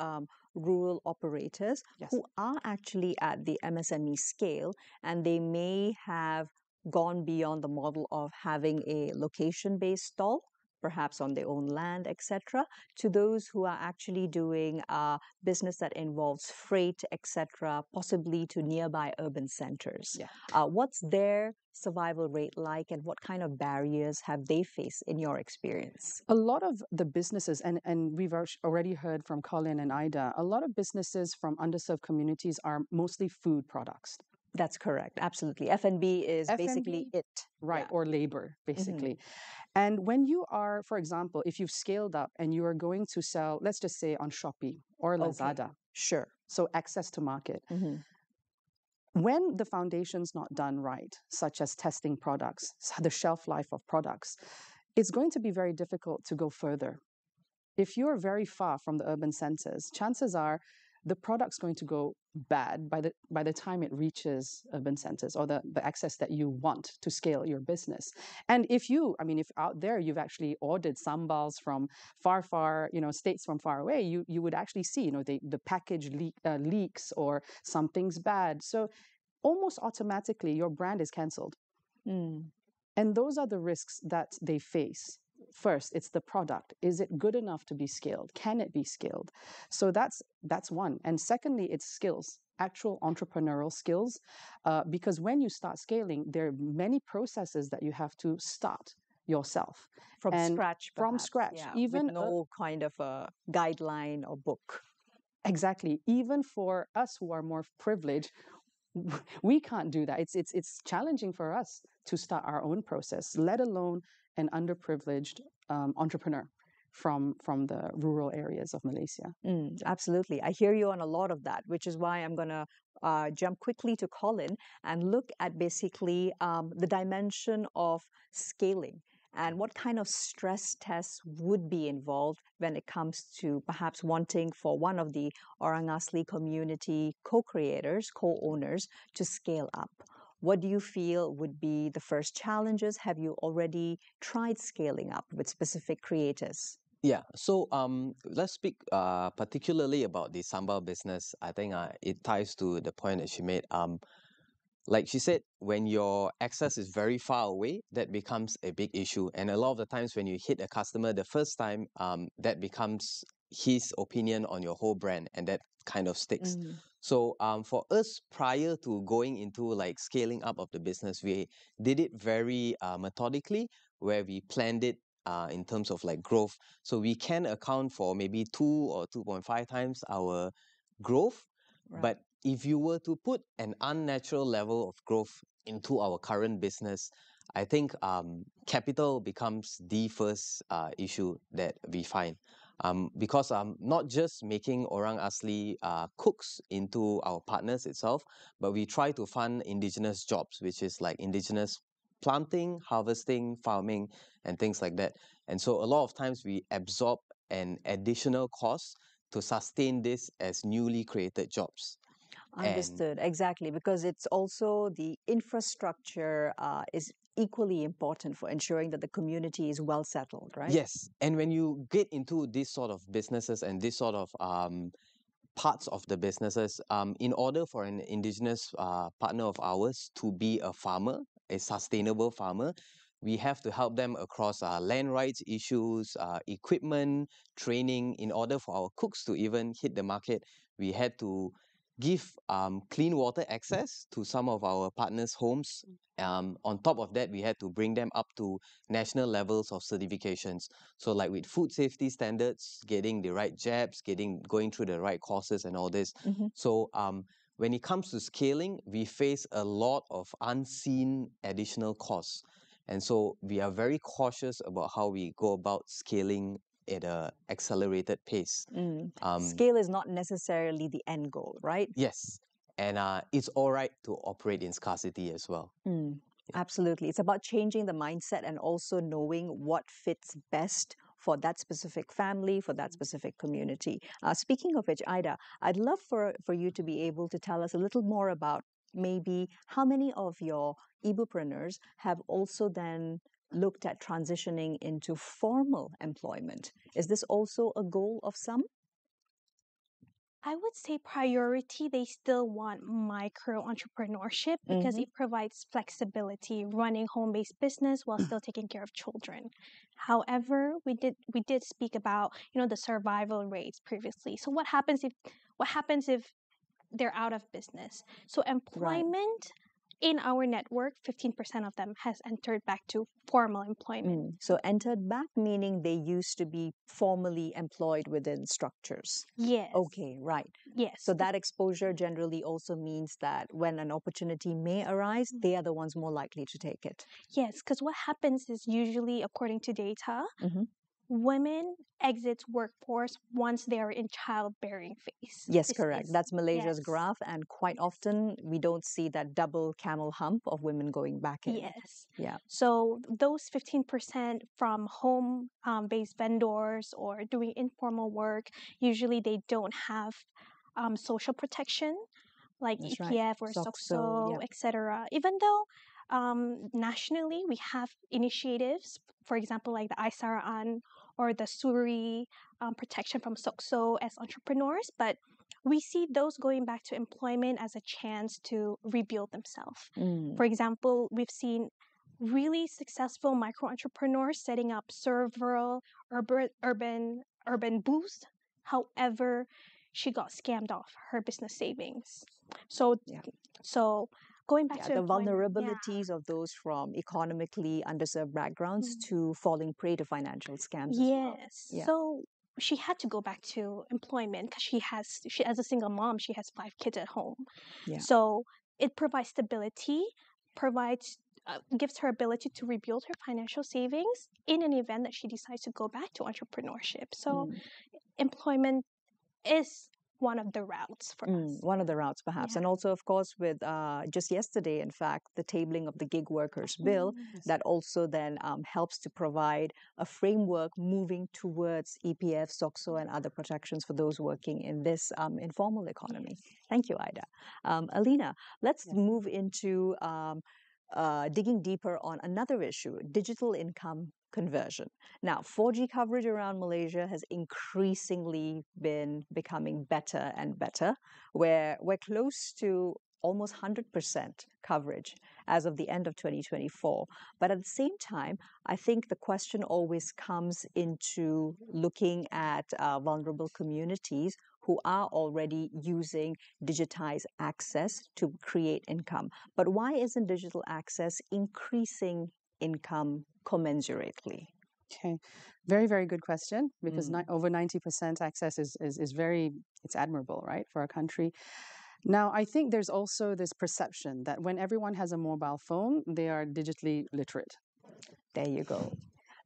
rural operators who are actually at the MSME scale, and they may have gone beyond the model of having a location-based stall, perhaps on their own land, etc., to those who are actually doing business that involves freight, etc., possibly to nearby urban centers. What's their survival rate like, and what kind of barriers have they faced in your experience? A lot of the businesses, and we've already heard from Colin and Ida, a lot of businesses from underserved communities are mostly food products. That's correct. Absolutely. F&B is basically it. Right. Or labor, basically. And when you are, for example, if you've scaled up and you are going to sell, let's just say on Shopee or Lazada. Sure. So access to market. When the foundation's not done right, such as testing products, the shelf life of products, it's going to be very difficult to go further. If you're very far from the urban centers, chances are the product's going to go bad by the time it reaches urban centers or the access that you want to scale your business. And if out there you've actually ordered sambals from far, states from far away, you would actually see, the package leaks or something's bad. So almost automatically your brand is cancelled. And those are the risks that they face. First, it's the product. Is it good enough to be scaled? Can it be scaled? So that's one. And secondly, it's skills, actual entrepreneurial skills, because when you start scaling, there are many processes that you have to start yourself. From scratch, From perhaps, scratch. yeah, Even with no kind of a guideline or book. Exactly. Even for us who are more privileged, we can't do that. It's challenging for us to start our own process, let alone an underprivileged entrepreneur from the rural areas of Malaysia. Absolutely. I hear you on a lot of that, which is why I'm going to jump quickly to Colin and look at basically the dimension of scaling and what kind of stress tests would be involved when it comes to perhaps wanting for one of the Orang Asli community co-creators, co-owners to scale up. What do you feel would be the first challenges? Have you already tried scaling up with specific creators? Yeah, so let's speak particularly about the sambal business. I think it ties to the point that she made. Like she said, when your access is very far away, that becomes a big issue. And a lot of the times when you hit a customer the first time, that becomes his opinion on your whole brand, and that kind of sticks. So for us, prior to going into like scaling up of the business, we did it very methodically, where we planned it in terms of like growth. So we can account for maybe 2 or 2.5 times our growth. Right. But if you were to put an unnatural level of growth into our current business, I think capital becomes the first issue that we find. Because not just making Orang Asli cooks into our partners itself, but we try to fund indigenous jobs, which is like indigenous planting, harvesting, farming, and things like that. And so a lot of times we absorb an additional cost to sustain this as newly created jobs. Understood, exactly, because it's also the infrastructure is equally important for ensuring that the community is well settled, right? Yes, and when you get into this sort of businesses and this sort of parts of the businesses, in order for an indigenous partner of ours to be a farmer, a sustainable farmer, we have to help them across land rights issues, equipment, training. In order for our cooks to even hit the market, we had to give clean water access to some of our partners' homes. On top of that, we had to bring them up to national levels of certifications. So like with food safety standards, getting the right jabs, going through the right courses and all this. So when it comes to scaling, we face a lot of unseen additional costs. And so we are very cautious about how we go about scaling at an accelerated pace. Scale is not necessarily the end goal, right? Yes. And it's all right to operate in scarcity as well. Absolutely. It's about changing the mindset and also knowing what fits best for that specific family, for that specific community. Speaking of which, Ida, I'd love for you to be able to tell us a little more about maybe how many of your ibupreneurs have also then looked at transitioning into formal employment. Is this also a goal of some? I would say priority, they still want micro entrepreneurship because it provides flexibility, running home-based business while still taking care of children. However, we did speak about, the survival rates previously. So what happens if they're out of business? So employment in our network, 15% of them has entered back to formal employment. So entered back meaning they used to be formally employed within structures. Yes. Okay, right. Yes. So that exposure generally also means that when an opportunity may arise, they are the ones more likely to take it. Yes, because what happens is usually, according to data, women exit workforce once they are in childbearing phase. Yes, This correct. is- That's Malaysia's yes. graph, and quite often we don't see that double camel hump of women going back in. Yes. Yeah. So those 15% from home-based vendors or doing informal work, usually they don't have social protection like That's right. EPF or SOCSO, SOCSO, yep. etc. Even though nationally we have initiatives, for example, like the Aisaraan or the Suri protection from SOCSO as entrepreneurs, but we see those going back to employment as a chance to rebuild themselves. Mm. For example, we've seen really successful micro entrepreneurs setting up several urban booths. However, she got scammed off her business savings. So, so going back to the employment, vulnerabilities of those from economically underserved backgrounds to falling prey to financial scams. As well. Yes. Yeah. So she had to go back to employment because she as a single mom, she has 5 kids at home. Yeah. So it provides stability, gives her ability to rebuild her financial savings in an event that she decides to go back to entrepreneurship. So employment is one of the routes for us. One of the routes, perhaps. And also, of course, with just yesterday, in fact, the tabling of the gig workers bill, that also then helps to provide a framework moving towards EPF, SOCSO, and other protections for those working in this informal economy. Thank you, Ida. Alina, let's move into digging deeper on another issue, digital income conversion. Now, 4G coverage around Malaysia has increasingly been becoming better and better, where we're close to almost 100% coverage as of the end of 2024. But at the same time, I think the question always comes into looking at vulnerable communities who are already using digitized access to create income. But why isn't digital access increasing income commensurately? Okay, very, very good question, because over 90% access is it's admirable, right, for a country. Now, I think there's also this perception that when everyone has a mobile phone, they are digitally literate. There you go.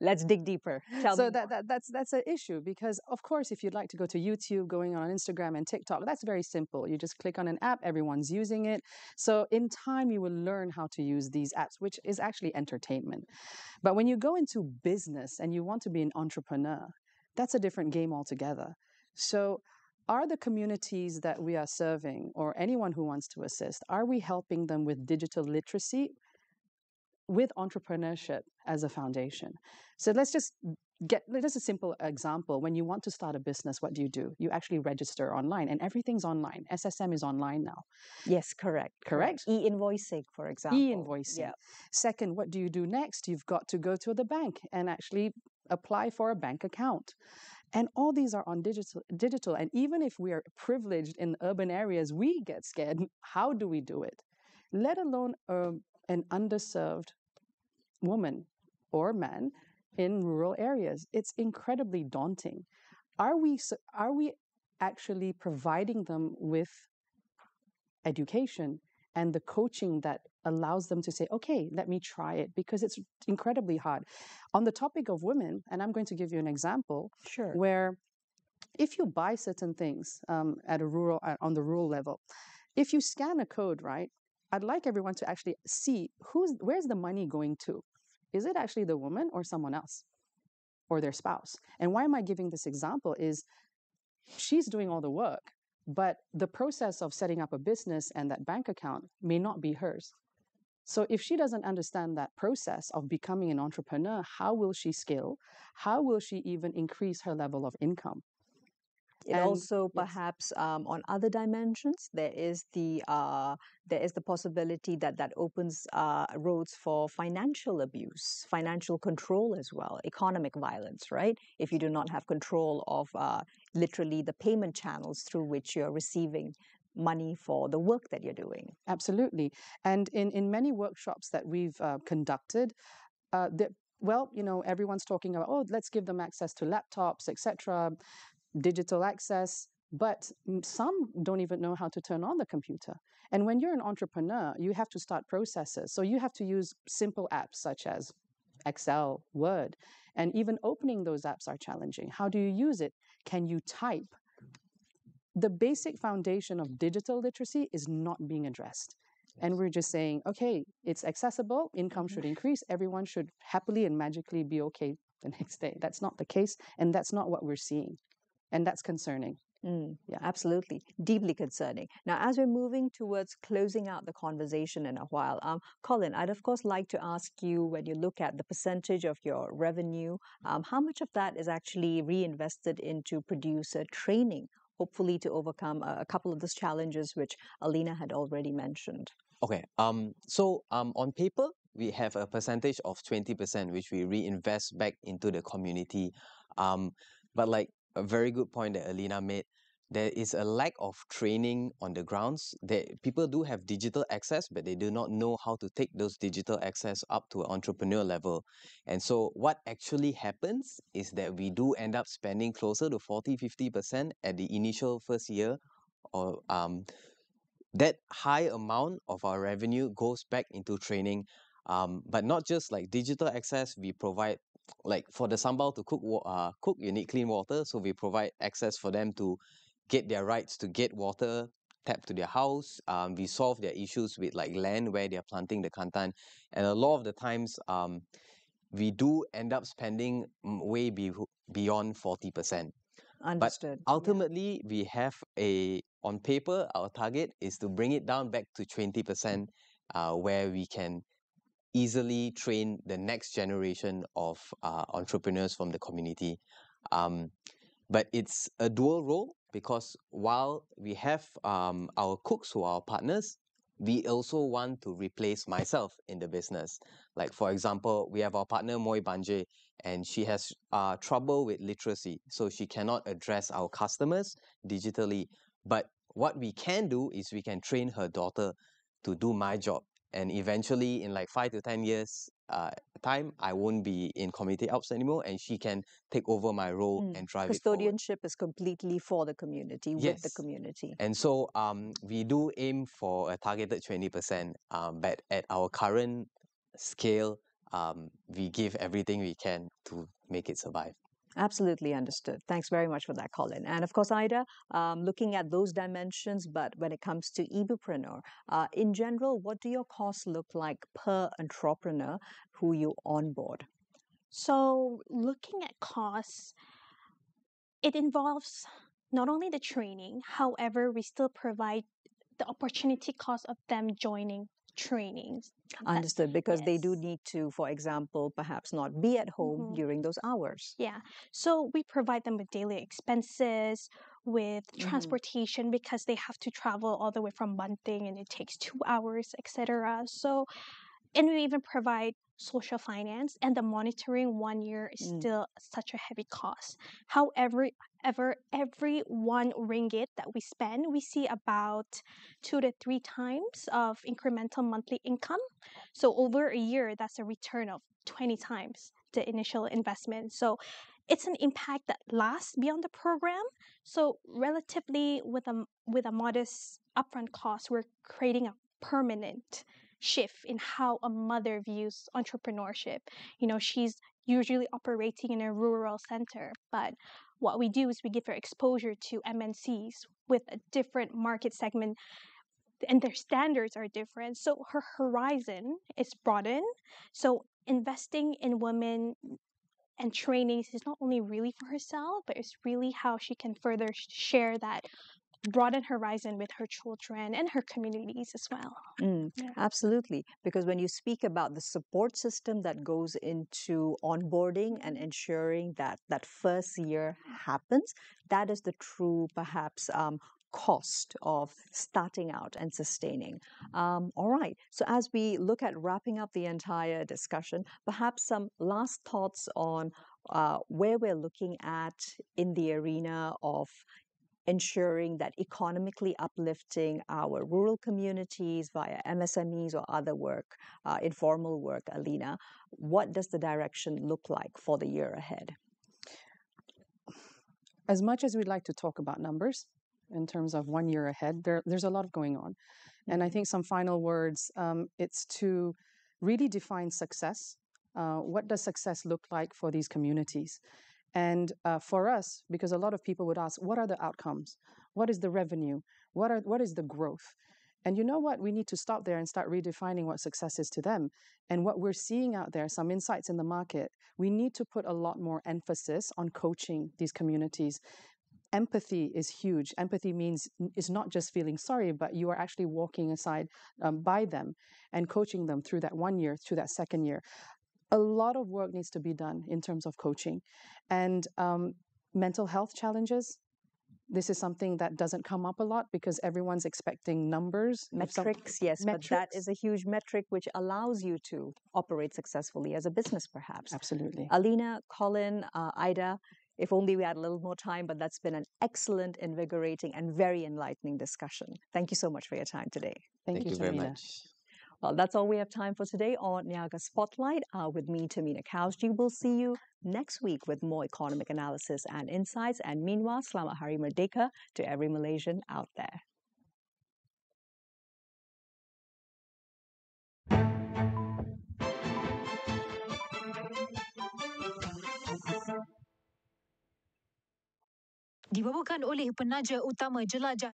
Let's dig deeper. That's an issue, because of course, if you'd like to go to YouTube, going on Instagram and TikTok, that's very simple. You just click on an app, everyone's using it. So in time, you will learn how to use these apps, which is actually entertainment. But when you go into business and you want to be an entrepreneur, that's a different game altogether. So are the communities that we are serving, or anyone who wants to assist, are we helping them with digital literacy, with entrepreneurship as a foundation? So let's just a simple example. When you want to start a business, what do? You actually register online, and everything's online. SSM is online now. Yes, correct. E-invoicing, for example. E-invoicing. Yeah. Second, what do you do next? You've got to go to the bank and actually apply for a bank account. And all these are on digital. And even if we are privileged in urban areas, we get scared. How do we do it? Let alone an underserved woman or man in rural areas. It's incredibly daunting. Are we actually providing them with education and the coaching that allows them to say, okay, let me try it, because it's incredibly hard. On the topic of women, and I'm going to give you an example, where if you buy certain things on the rural level, if you scan a code, right, I'd like everyone to actually see where's the money going to. Is it actually the woman or someone else or their spouse? And why am I giving this example is she's doing all the work, but the process of setting up a business and that bank account may not be hers. So if she doesn't understand that process of becoming an entrepreneur, how will she scale? How will she even increase her level of income? It also perhaps on other dimensions, there is the possibility that opens roads for financial abuse, financial control as well, economic violence, right? If you do not have control of literally the payment channels through which you're receiving money for the work that you're doing. Absolutely. And in many workshops that we've conducted, everyone's talking about, oh, let's give them access to laptops, etc., digital access, but some don't even know how to turn on the computer. And when you're an entrepreneur, you have to start processes. So you have to use simple apps such as Excel, Word. And even opening those apps are challenging. How do you use it? Can you type? The basic foundation of digital literacy is not being addressed. And we're just saying, okay, it's accessible, income should increase, everyone should happily and magically be okay the next day. That's not the case, and that's not what we're seeing. And that's concerning. Yeah, absolutely. Deeply concerning. Now, as we're moving towards closing out the conversation in a while, Colin, I'd of course like to ask you, when you look at the percentage of your revenue, how much of that is actually reinvested into producer training, hopefully to overcome a couple of those challenges which Alina had already mentioned? Okay. So on paper, we have a percentage of 20%, which we reinvest back into the community. But like a very good point that Alina made, there is a lack of training on the grounds. That people do have digital access, but they do not know how to take those digital access up to an entrepreneur level. And so what actually happens is that we do end up spending closer to 40-50% at the initial first year, or that high amount of our revenue goes back into training. But not just like digital access, we provide, like for the sambal to cook, you need clean water. So we provide access for them to get their rights to get water tapped to their house. We solve their issues with like land where they're planting the kantan. And a lot of the times, we do end up spending way beyond 40%. Understood. But ultimately, we have on paper, our target is to bring it down back to 20%, where we can easily train the next generation of entrepreneurs from the community. But it's a dual role, because while we have our cooks who are our partners, we also want to replace myself in the business. Like, for example, we have our partner Moy Banje, and she has trouble with literacy, so she cannot address our customers digitally. But what we can do is we can train her daughter to do my job. And eventually, in like 5 to 10 years time, I won't be in community ops anymore, and she can take over my role and drive it forward. Custodianship is completely for the community, with the community. And so we do aim for a targeted 20%, but at our current scale, we give everything we can to make it survive. Absolutely understood. Thanks very much for that, Colin. And of course, Ida, looking at those dimensions, but when it comes to Ibupreneur, in general, what do your costs look like per entrepreneur who you onboard? So looking at costs, it involves not only the training, however, we still provide the opportunity cost of them joining trainings. Understood, because they do need to, for example, perhaps not be at home during those hours. Yeah. So we provide them with daily expenses, with transportation, because they have to travel all the way from Banting and it takes 2 hours, etc. So, and we even provide social finance, and the monitoring 1 year is still such a heavy cost. However, every 1 ringgit that we spend, we see about 2 to 3 times of incremental monthly income. So over a year, that's a return of 20 times the initial investment. So it's an impact that lasts beyond the program. So relatively, with a modest upfront cost, we're creating a permanent shift in how a mother views entrepreneurship. You know, she's usually operating in a rural center, but what we do is we give her exposure to MNCs with a different market segment, and their standards are different. So her horizon is broadened. So investing in women and trainings is not only really for herself, but it's really how she can further share that broaden horizon with her children and her communities as well. Absolutely, because when you speak about the support system that goes into onboarding and ensuring that that first year happens, that is the true, perhaps, cost of starting out and sustaining. All right, so as we look at wrapping up the entire discussion, perhaps some last thoughts on where we're looking at in the arena of ensuring that economically uplifting our rural communities via MSMEs or other work, informal work, Alina. What does the direction look like for the year ahead? As much as we'd like to talk about numbers in terms of 1 year ahead, there's a lot going on. And I think some final words, it's to really define success What does success look like for these communities? And for us, because a lot of people would ask, what are the outcomes? What is the revenue? What is the growth? And you know what? We need to stop there and start redefining what success is to them. And what we're seeing out there, some insights in the market, we need to put a lot more emphasis on coaching these communities. Empathy is huge. Empathy means it's not just feeling sorry, but you are actually walking aside by them and coaching them through that 1 year, through that second year. A lot of work needs to be done in terms of coaching. And mental health challenges, this is something that doesn't come up a lot because everyone's expecting numbers. Metrics, yes, but that is a huge metric which allows you to operate successfully as a business, perhaps. Absolutely. Alina, Colin, Ida, if only we had a little more time, but that's been an excellent, invigorating, and very enlightening discussion. Thank you so much for your time today. Thank you very Tamina. much. Well, that's all we have time for today on Niaga Spotlight. With me, Tamina Kausji. We'll see you next week with more economic analysis and insights. And meanwhile, Selamat Hari Merdeka to every Malaysian out there. Dibawakan oleh penaja utama jelajah